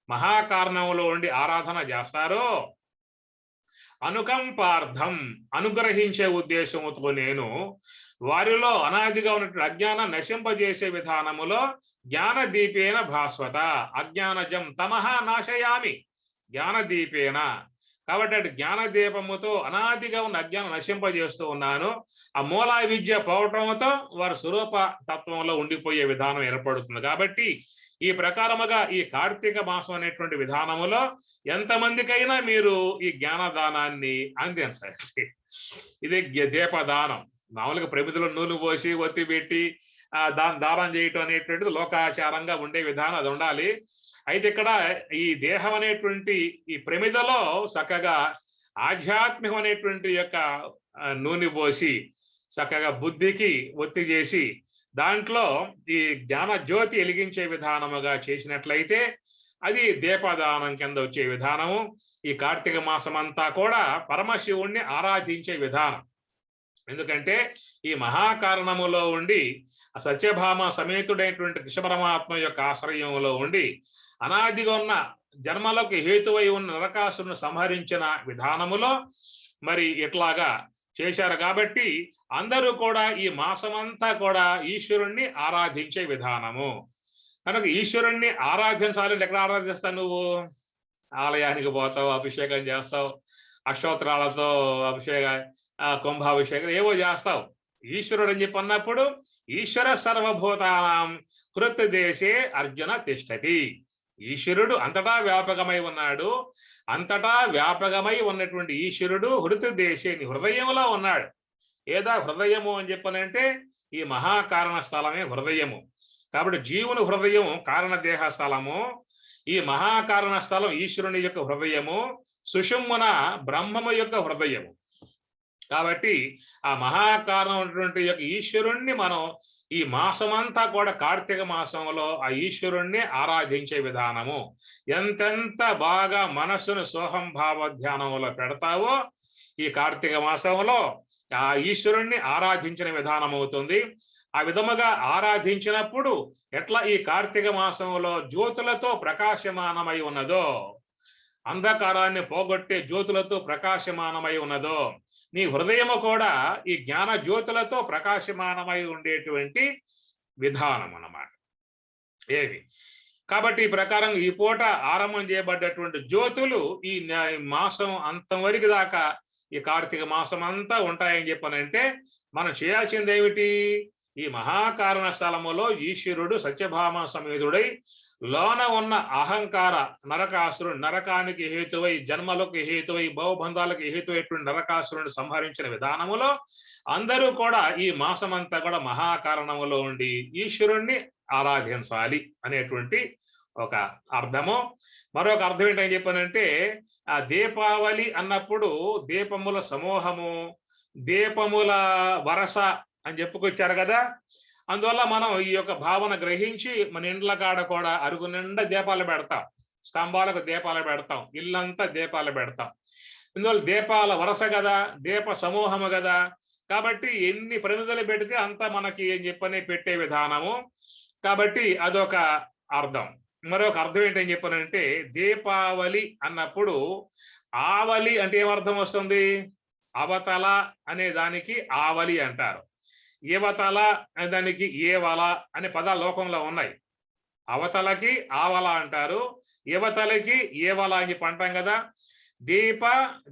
S1: మహాకారణంలో ఉండి ఆరాధన చేస్తారో అనుకంపార్థం అనుగ్రహించే ఉద్దేశముతో నేను వారిలో అనాదిగా ఉన్నటువంటి అజ్ఞానం నశింపజేసే విధానములో జ్ఞానదీపేన భాస్వత అజ్ఞానజం తమః నాశయామి. జ్ఞానదీపేన కాబట్టి అటు జ్ఞానదీపముతో అనాదిగా ఉన్న అజ్ఞానం నశింపజేస్తూ ఉన్నాను. ఆ మూలా విద్య పోవటంతో వారి స్వరూప తత్వంలో ఉండిపోయే విధానం ఏర్పడుతుంది. కాబట్టి ఈ ప్రకారముగా ఈ కార్తీక మాసం అనేటువంటి విధానములో ఎంతమందికైనా మీరు ఈ జ్ఞానదానాన్ని అందించండి. ఇదే దీపదానం. మామూలుగా ప్రమిదలో నూనె పోసి ఒత్తి పెట్టి దానం చేయటం అనేటువంటిది లోకాచారంగా ఉండే విధానం, అది ఉండాలి. అయితే ఇక్కడ ఈ దేహం అనేటువంటి ఈ ప్రమిదలో చక్కగా ఆధ్యాత్మికం అనేటువంటి యొక్క నూనె పోసి చక్కగా బుద్ధికి ఒత్తి చేసి దాంట్లో ఈ జ్ఞాన జ్యోతి వెలిగించే విధానముగా చేసినట్లయితే అది దీపదానం కింద వచ్చే విధానము. ఈ కార్తీక మాసం అంతా కూడా పరమశివుణ్ణి ఆరాధించే విధానం. ఎందుకంటే ఈ మహాకారణములో ఉండి సత్యభామ సమేతుడైనటువంటి కృష్ణ పరమాత్మ యొక్క ఆశ్రయంలో ఉండి అనాదిగా ఉన్న జన్మలకు హేతువై ఉన్న నరకాసురుని సంహరించిన విధానములో మరి ఇట్లాగా చేశారు. కాబట్టి అందరూ కూడా ఈ మాసమంతా కూడా ఈశ్వరుణ్ణి ఆరాధించే విధానము. కనుక ఈశ్వరుణ్ణి ఆరాధించాలంటే ఎక్కడ ఆరాధిస్తావు నువ్వు? ఆలయానికి పోతావు, అభిషేకం చేస్తావు, అష్టోత్తరాలతో కుంభాభిషేకం ఏవో చేస్తావు. ఈశ్వరుడు అని చెప్పి అన్నప్పుడు ఈశ్వర సర్వభూతానాం హృత్ దేశే అర్జున తిష్టతి. ఈశ్వరుడు అంతటా వ్యాపకమై ఉన్నాడు. అంతటా వ్యాపకమై ఉన్నటువంటి ఈశ్వరుడు హృత్ దేశే హృదయంలో ఉన్నాడు. ఏదా హృదయము అని చెప్పనంటే ఈ మహాకారణ స్థలమే హృదయము. కాబట్టి జీవుని హృదయం కారణదేహ స్థలము, ఈ మహాకారణ స్థలం ఈశ్వరుని యొక్క హృదయము, సుషుమ్మున బ్రహ్మము యొక్క హృదయము. కాబట్టి ఆ మహాకారణమైనటువంటి యొక్క ఈశ్వరుణ్ణి మనం ఈ మాసమంతా కూడా కార్తీక మాసంలో ఆ ఈశ్వరుణ్ణి ఆరాధించే విధానము. ఎంతెంత బాగా మనస్సును సోహం భావ ధ్యానంలో పెడతావో ఈ కార్తీక మాసంలో ఆ ఈశ్వరుణ్ణి ఆరాధించిన విధానం అవుతుంది. ఆ విధముగా ఆరాధించినప్పుడు ఎట్లా ఈ కార్తీక మాసంలో జ్యోతులతో ప్రకాశమానమై ఉన్నదో, అంధకారాన్ని పోగొట్టే జ్యోతులతో ప్రకాశమానమై ఉన్నదో, నీ హృదయము కూడా ఈ జ్ఞాన జ్యోతులతో ప్రకాశమానమై ఉండేటువంటి విధానం అన్నమాట. ఏవి కాబట్టి ఈ ప్రకారం ఈ పూట ఆరంభం చేయబడ్డటువంటి జ్యోతులు ఈ మాసం అంతం వరకు దాకా ఈ కార్తీక మాసం అంతా ఉంటాయని చెప్పనంటే మనం చేయాల్సింది ఏమిటి? ఈ మహాకారణ స్థలములో ఈశ్వరుడు సత్యభామ సమేతుడై లోన ఉన్న అహంకార నరకాసురుడు, నరకానికి హేతువై జన్మలకు హేతువై భవబంధాలకు హేతువైటువంటి నరకాసురుని సంహరించిన విధానములో అందరూ కూడా ఈ మాసమంతా కూడా మహాకారణములో ఉండి ఈశ్వరుణ్ణి ఆరాధించాలి అనేటువంటి ఒక అర్థము. మరొక అర్థం ఏంటని చెప్పానంటే ఆ దీపావళి అన్నప్పుడు దీపముల సమూహము, దీపముల వరస అని చెప్పుకొచ్చారు కదా. అందువల్ల మనం ఈ యొక్క భావన గ్రహించి మన ఇండ్ల కాడ కూడా అరుగు నిండా దీపాలు పెడతాం, స్తంభాలకు దీపాలు పెడతాం, ఇల్లంతా దీపాలు పెడతాం. ఇందువల్ల దీపాల వరస కదా, దీప సమూహము కదా. కాబట్టి ఎన్ని ప్రమిదలు పెడితే అంత మనకి ఏం చెప్పని పెట్టే విధానము. కాబట్టి అదొక అర్థం. మరొక అర్థం ఏంటని చెప్పానంటే దీపావళి అన్నప్పుడు ఆవలి అంటే ఏమర్థం వస్తుంది? అవతల అనే దానికి ఆవలి అంటారు, ఏవతల అనే దానికి ఏవల అనే పదాలు లోకంలో ఉన్నాయి. అవతలకి ఆవల అంటారు, యువతలకి ఏవల అని చెప్పి అంటాం కదా.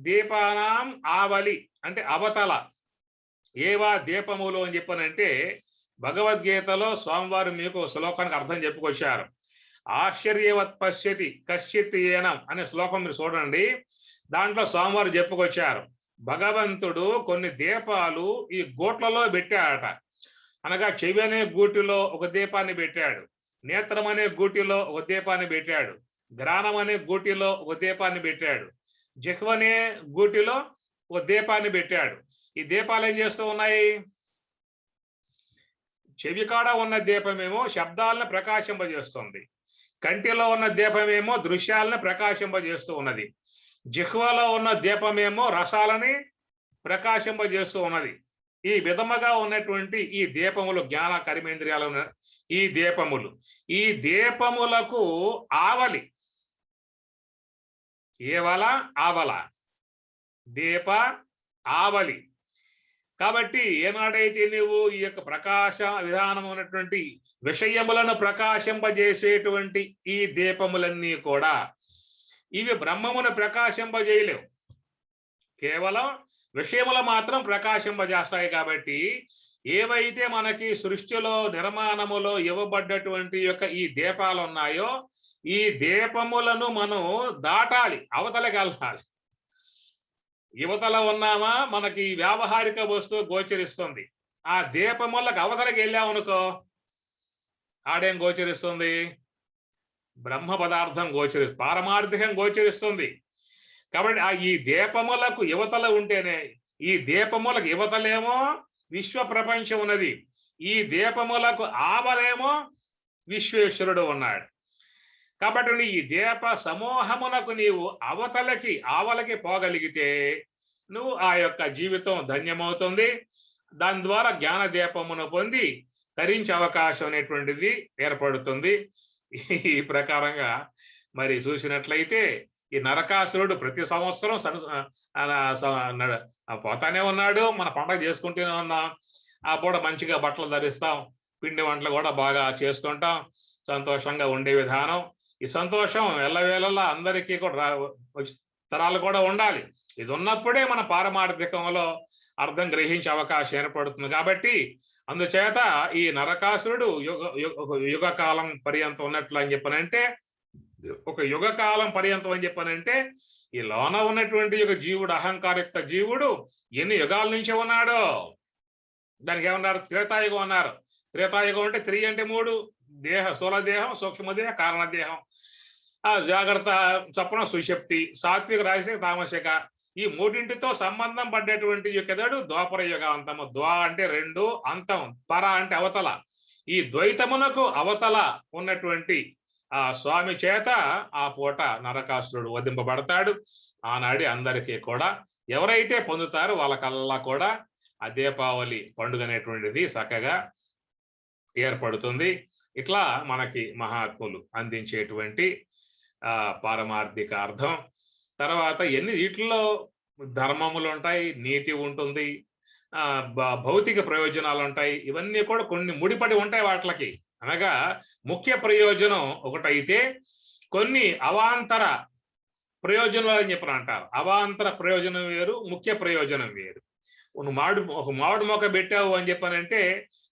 S1: దీపానాం ఆవలి అంటే అవతల, ఏవా దీపములు అని చెప్పనంటే భగవద్గీతలో స్వామివారు మీకు శ్లోకానికి అర్థం చెప్పుకొచ్చారు. ఆశ్చర్యవత్ పశ్యతి కశ్చిత్ ఏనం అనే శ్లోకం మీరు చూడండి. దాంట్లో స్వామివారు చెప్పుకొచ్చారు భగవంతుడు కొన్ని దీపాలు ఈ గూట్లలో పెట్టాడట. అనగా చెవి అనే గూటిలో ఒక దీపాన్ని పెట్టాడు, నేత్రం అనే గూటిలో ఒక దీపాన్ని పెట్టాడు, ఘ్రాణం అనే గూటిలో ఒక దీపాన్ని పెట్టాడు, జిహ్వ అనే గూటిలో ఒక దీపాన్ని పెట్టాడు. ఈ దీపాలు ఏం చేస్తూ ఉన్నాయి? చెవి కాడ ఉన్న దీపమేమో శబ్దాలను ప్రకాశింపజేస్తుంది, కంటిలో ఉన్న దీపమేమో దృశ్యాలను ప్రకాశింపజేస్తూ ఉన్నది, జిహ్వలో ఉన్న దీపమేమో రసాలని ప్రకాశింపజేస్తూ ఉన్నది. ఈ విధముగా ఉన్నటువంటి ఈ దీపములు జ్ఞాన కర్మేంద్రియాలు ఈ దీపములు, ఈ దీపములకు ఆవలి ఏవల ఆవల దీప ఆవలి. కాబట్టి ఏనాడైతే నువ్వు ఈ యొక్క ప్రకాశ విధానం ఉన్నటువంటి విషయములను ప్రకాశింపజేసేటువంటి ఈ దీపములన్నీ కూడా ఇవి బ్రహ్మమును ప్రకాశింపజేయలేవు, కేవలం విషయములు మాత్రం ప్రకాశింపజేస్తాయి. కాబట్టి ఏవైతే మనకి సృష్టిలో నిర్మాణములో ఇవ్వబడ్డటువంటి యొక్క ఈ దీపాలు ఉన్నాయో ఈ దీపములను మనం దాటాలి, అవతలకి వెళ్ళాలి. యువతల ఉన్నామా మనకి వ్యావహారిక వస్తువు గోచరిస్తుంది, ఆ దీపములకు అవతలకి వెళ్ళామనుకో ఆడేం గోచరిస్తుంది? బ్రహ్మ పదార్థం గోచరిస్తుంది, పారమార్థికం గోచరిస్తుంది. కాబట్టి ఈ దీపములకు యువతల ఉంటేనే, ఈ దీపములకు యువతలేమో విశ్వ ప్రపంచం ఉన్నది, ఈ దీపములకు ఆవలేమో విశ్వేశ్వరుడు ఉన్నాడు. కాబట్టి ఈ దీప సమూహమునకు నీవు అవతలకి ఆవలకి పోగలిగితే నువ్వు ఆ యొక్క జీవితం ధన్యమవుతుంది. దాని ద్వారా జ్ఞాన దీపమును పొంది తరించే అవకాశం అనేటువంటిది ఏర్పడుతుంది. ఈ ప్రకారంగా మరి చూసినట్లయితే ఈ నరకాసురుడు ప్రతి సంవత్సరం పోతానే ఉన్నాడు. మన పండగ చేసుకుంటూనే ఉన్నాం. ఆ పూట మంచిగా బట్టలు ధరిస్తాం, పిండి వంటలు కూడా బాగా చేసుకుంటాం, సంతోషంగా ఉండే విధానం. ఈ సంతోషం ఎల్లవేళలా అందరికీ కూడా తరాలు కూడా ఉండాలి. ఇది ఉన్నప్పుడే మన పారమార్థికంలో అర్థం గ్రహించే అవకాశం ఏర్పడుతుంది. కాబట్టి అందుచేత ఈ నరకాసురుడు యుగ కాలం పర్యంతం ఉన్నట్లు అని చెప్పనంటే, ఒక యుగ కాలం పర్యంతం అని చెప్పనంటే ఈ లోన ఉన్నటువంటి ఒక జీవుడు, అహంకారయుక్త జీవుడు ఎన్ని యుగాల నుంచి ఉన్నాడో దానికి ఏమన్నారు? త్రేతాయుగం అన్నారు. త్రేతాయుగం అంటే 3 అంటే 3 దేహ, స్థూలదేహం, సూక్ష్మదేహం, కారణదేహం. ఆ జాగ్రత్త చప్పున సుషప్తి, సాత్విక, రాజసిక, తామసిక, ఈ మూడింటితో సంబంధం పడ్డటువంటి యుగదడు ద్వాపర యుగాంతము. ద్వా అంటే 2, అంతం, పర అంటే అవతల. ఈ ద్వైతమునకు అవతల ఉన్నటువంటి ఆ స్వామి చేత ఆ పూట నరకాసురుడు వధింపబడతాడు. ఆనాడి అందరికీ కూడా ఎవరైతే పొందుతారో వాళ్ళకల్లా కూడా ఆ దీపావళి పండుగ అనేటువంటిది చక్కగా ఏర్పడుతుంది. ఇట్లా మనకి మహాత్ములు అందించేటువంటి పారమార్థిక అర్థం. తర్వాత వీటిల్లో ధర్మములు ఉంటాయి, నీతి ఉంటుంది, భౌతిక ప్రయోజనాలు ఉంటాయి. ఇవన్నీ కూడా కొన్ని ముడిపడి ఉంటాయి వాటికి. అనగా ముఖ్య ప్రయోజనం ఒకటైతే కొన్ని అవాంతర ప్రయోజనాలు అని చెప్పని అంటారు. అవాంతర ప్రయోజనం వేరు, ముఖ్య ప్రయోజనం వేరు. ఒక మామిడి మొక్క పెట్టావు అని చెప్పనంటే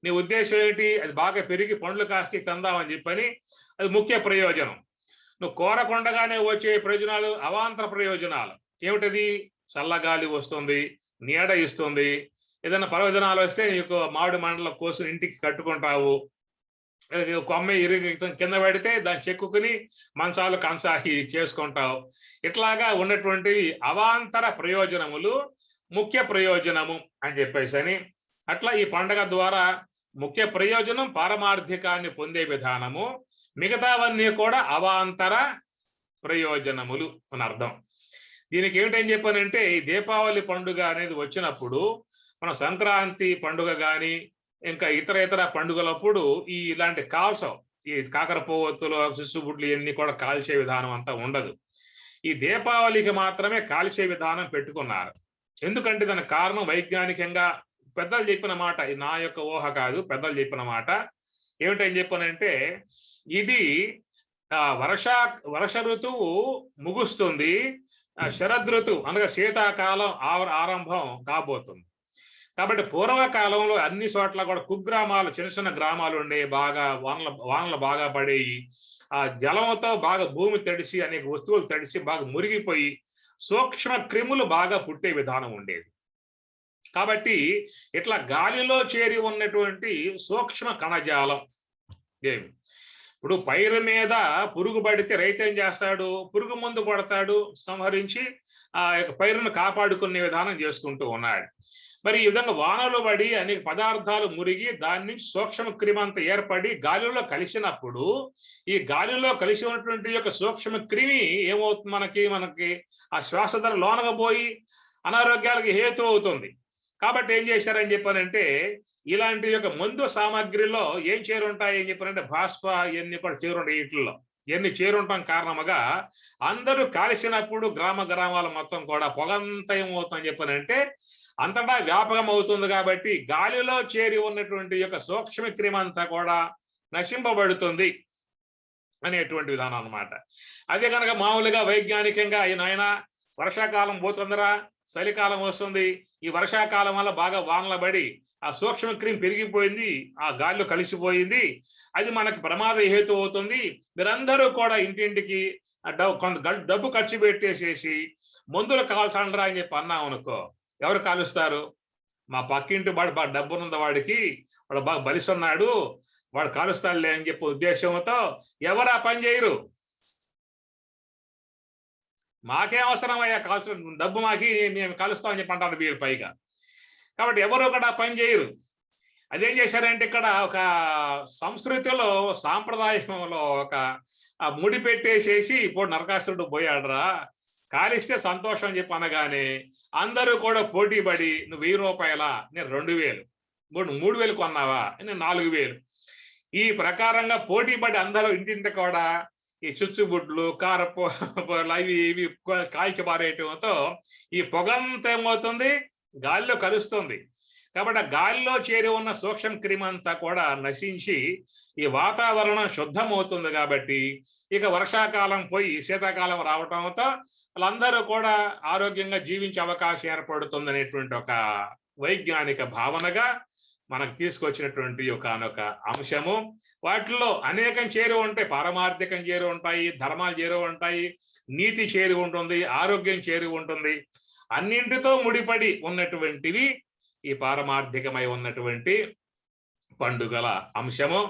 S1: నీ ఉద్దేశం ఏంటి? అది బాగా పెరిగి పండ్లు కాస్తి తిందామని చెప్పని, అది ముఖ్య ప్రయోజనం. నువ్వు కోరకుండగానే వచ్చే ప్రయోజనాలు అవాంతర ప్రయోజనాలు. ఏమిటది? చల్లగాలి వస్తుంది, నీడ ఇస్తుంది, ఏదైనా పర్వదినాలు వస్తే నీకు మామిడి మండల కోసం ఇంటికి కట్టుకుంటావు, కొమ్మ ఇరిగి కింద పడితే దాన్ని చెక్కుని మంచాలు కంసాకి చేసుకుంటావు. ఇట్లాగా ఉన్నటువంటి అవాంతర ప్రయోజనములు ముఖ్య ప్రయోజనము అని చెప్పేసి అని. అట్లా ఈ పండగ ద్వారా ముఖ్య ప్రయోజనం పారమార్థికాన్ని పొందే విధానము, మిగతావన్నీ కూడా అవాంతర ప్రయోజనములు అని అర్థం. దీనికి ఏమిటని చెప్పానంటే ఈ దీపావళి పండుగ అనేది వచ్చినప్పుడు మన సంక్రాంతి పండుగ కానీ ఇంకా ఇతర పండుగలప్పుడు ఇలాంటి కాల్సం, ఈ కాకర పువ్వొత్తులు, శిశుబుడ్లు ఇవన్నీ కూడా కాల్చే విధానం అంతా ఉండదు. ఈ దీపావళికి మాత్రమే కాల్చే విధానం పెట్టుకున్నారు. ఎందుకంటే దానికి కారణం వైజ్ఞానికంగా పెద్దలు చెప్పిన మాట, ఇది నా యొక్క ఊహ కాదు, పెద్దలు చెప్పిన మాట. ఏమిటని చెప్పనంటే ఇది వర్ష ఋతువు ముగుస్తుంది, శరదృతువు అనగా శీతాకాలం ఆరంభం కాబోతుంది. కాబట్టి పూర్వకాలంలో అన్ని చోట్ల కూడా కుగ్రామాలు, చిన్న చిన్న గ్రామాలు ఉండే, బాగా వానలు బాగా పడేవి, ఆ జలంతో బాగా భూమి తడిసి అనేక వస్తువులు తడిసి బాగా మురిగిపోయి సూక్ష్మ క్రిములు బాగా పుట్టే విధానం ఉండేది. కాబట్టి ఇట్లా గాలిలో చేరి ఉన్నటువంటి సూక్ష్మ కణజాలం ఏమి, ఇప్పుడు పైరు మీద పురుగు పడితే రైతు ఏం చేస్తాడు? పురుగు మందు కొడతాడు, సంహరించి ఆ యొక్క పైరును కాపాడుకునే విధానం చేసుకుంటూ ఉన్నాడు. మరి ఈ విధంగా వానలు పడి అనేక పదార్థాలు మురిగి దాని నుంచి సూక్ష్మ క్రిమి అంతా ఏర్పడి గాలిలో కలిసినప్పుడు ఈ గాలిలో కలిసి ఉన్నటువంటి యొక్క సూక్ష్మ క్రిమి ఏమవుతుంది? మనకి ఆ శ్వాసధర లోనగా పోయి అనారోగ్యాలకు హేతు అవుతుంది. కాబట్టి ఏం చేశారని చెప్పారంటే ఇలాంటి యొక్క మందు సామాగ్రిలో ఏం చేరుంటాయి అని చెప్పారంటే బాష్ప ఇవన్నీ కూడా చేరుంటాయి. వీటిల్లో ఇవన్నీ చేరుంటాం కారణముగా అందరూ కాల్చినప్పుడు గ్రామాల మొత్తం కూడా పొగంతా ఏమవుతుందని చెప్పారంటే అంతటా వ్యాపకం అవుతుంది. కాబట్టి గాలిలో చేరి ఉన్నటువంటి యొక్క సూక్ష్మ క్రిమి అంతా కూడా నశింపబడుతుంది అనేటువంటి విధానం అన్నమాట. అదే కనుక మామూలుగా వైజ్ఞానికంగా నాయన వర్షాకాలం పోతుందరా, చలికాలం వస్తుంది, ఈ వర్షాకాలం వల్ల బాగా వానలు పడి ఆ సూక్ష్మ క్రిమి పెరిగిపోయింది, ఆ గాలిలో కలిసిపోయింది, అది మనకి ప్రమాద హేతు అవుతుంది, మీరందరూ కూడా ఇంటింటికి కొంత డబ్బు ఖర్చు పెట్టేసేసి మందులు కాల్చండ్రా అని చెప్పి అన్నాం అనుకో, ఎవరు కాలుస్తారు? మా పక్కింటి వాడు బాగా డబ్బునుంది, వాడు బాగా బలిస్తున్నాడు, వాడు కాలుస్తాడులే అని చెప్పే ఉద్దేశంతో ఎవరు ఆ పని చేయరు. మాకేం అవసరం అయ్యా కాల్చడం, డబ్బు మాకి మేము కలుస్తామని చెప్పి అంటారు వీళ్ళు పైగా. కాబట్టి ఎవరు కూడా పని చేయరు. అదేం చేశారంటే ఇక్కడ ఒక సంస్కృతిలో సాంప్రదాయంలో ఒక ముడి పెట్టేసేసి ఇప్పుడు నరకాసురుడు పోయాడురా, కాలిస్తే సంతోషం అని చెప్పి అనగానే అందరూ కూడా పోటీ పడి నువ్వు 1000 రూపాయల, నేను 2000, 3000 కొన్నావా, నేను 4000. ఈ ప్రకారంగా పోటీ పడి అందరూ ఇంటింటి కూడా ఈ చుచ్చుబుడ్లు కారపు అవి ఇవి కాల్చి పారేయటంతో ఈ పొగంతా ఏమవుతుంది, గాలిలో కలుస్తుంది. కాబట్టి ఆ గాలిలో చేరి ఉన్న సూక్ష్మ క్రిమి అంతా కూడా నశించి ఈ వాతావరణం శుద్ధమవుతుంది. కాబట్టి ఇక వర్షాకాలం పోయి శీతాకాలం రావటంతో వాళ్ళందరూ కూడా ఆరోగ్యంగా జీవించే అవకాశం ఏర్పడుతుంది అనేటువంటి ఒక వైజ్ఞానిక భావనగా మనకు తీసుకొచ్చినటువంటి ఒకనొక అంశము. వాటిలో అనేకం చేరి ఉంటాయి, పారమార్థికం చేరి ఉంటాయి, ధర్మాలు చేరి ఉంటాయి, నీతి చేరి ఉంటుంది, ఆరోగ్యం చేరి ఉంటుంది. అన్నింటితో ముడిపడి ఉన్నటువంటివి ఈ పారమార్థికమై ఉన్నటువంటి పండుగల అంశము.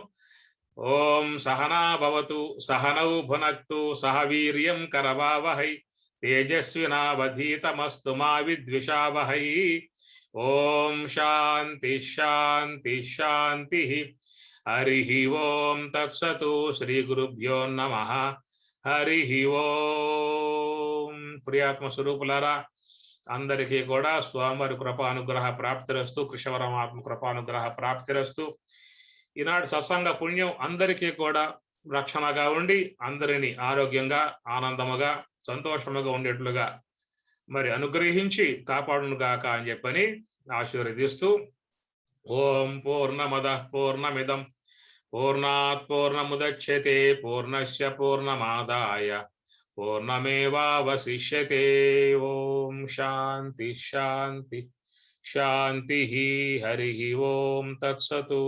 S1: ఓం సహనా భవతు సహనౌ భునక్తు సహ వీర్యం కరవావహై తేజస్వినావధీతమస్తు మా విద్విషావహై. ఓం శాంతి శాంతి శాంతి. హరి ఓం తత్సతు. శ్రీ గురుభ్యో నమః. హరి ఓం. ప్రియాత్మ స్వరూపులారా, అందరికీ కూడా స్వామివారి కృపానుగ్రహ ప్రాప్తిరస్తు, కృష్ణపరమాత్మ కృపానుగ్రహ ప్రాప్తిరస్తు. ఈనాడు సత్సంగ పుణ్యం అందరికీ కూడా రక్షణగా ఉండి అందరినీ ఆరోగ్యంగా, ఆనందముగా, సంతోషముగా ఉండేట్లుగా మరి అనుగ్రహించి కాపాడును గాక అని చెప్పని ఆశీర్వదిస్తూ, ఓం పూర్ణమద పూర్ణమిదం పూర్ణాత్ పూర్ణముదచ్యతే పూర్ణస్య పూర్ణమాదాయ పూర్ణమేవావశిష్యతే. ఓం శాంతి శాంతి శాంతి. హరి ఓం తత్సతు.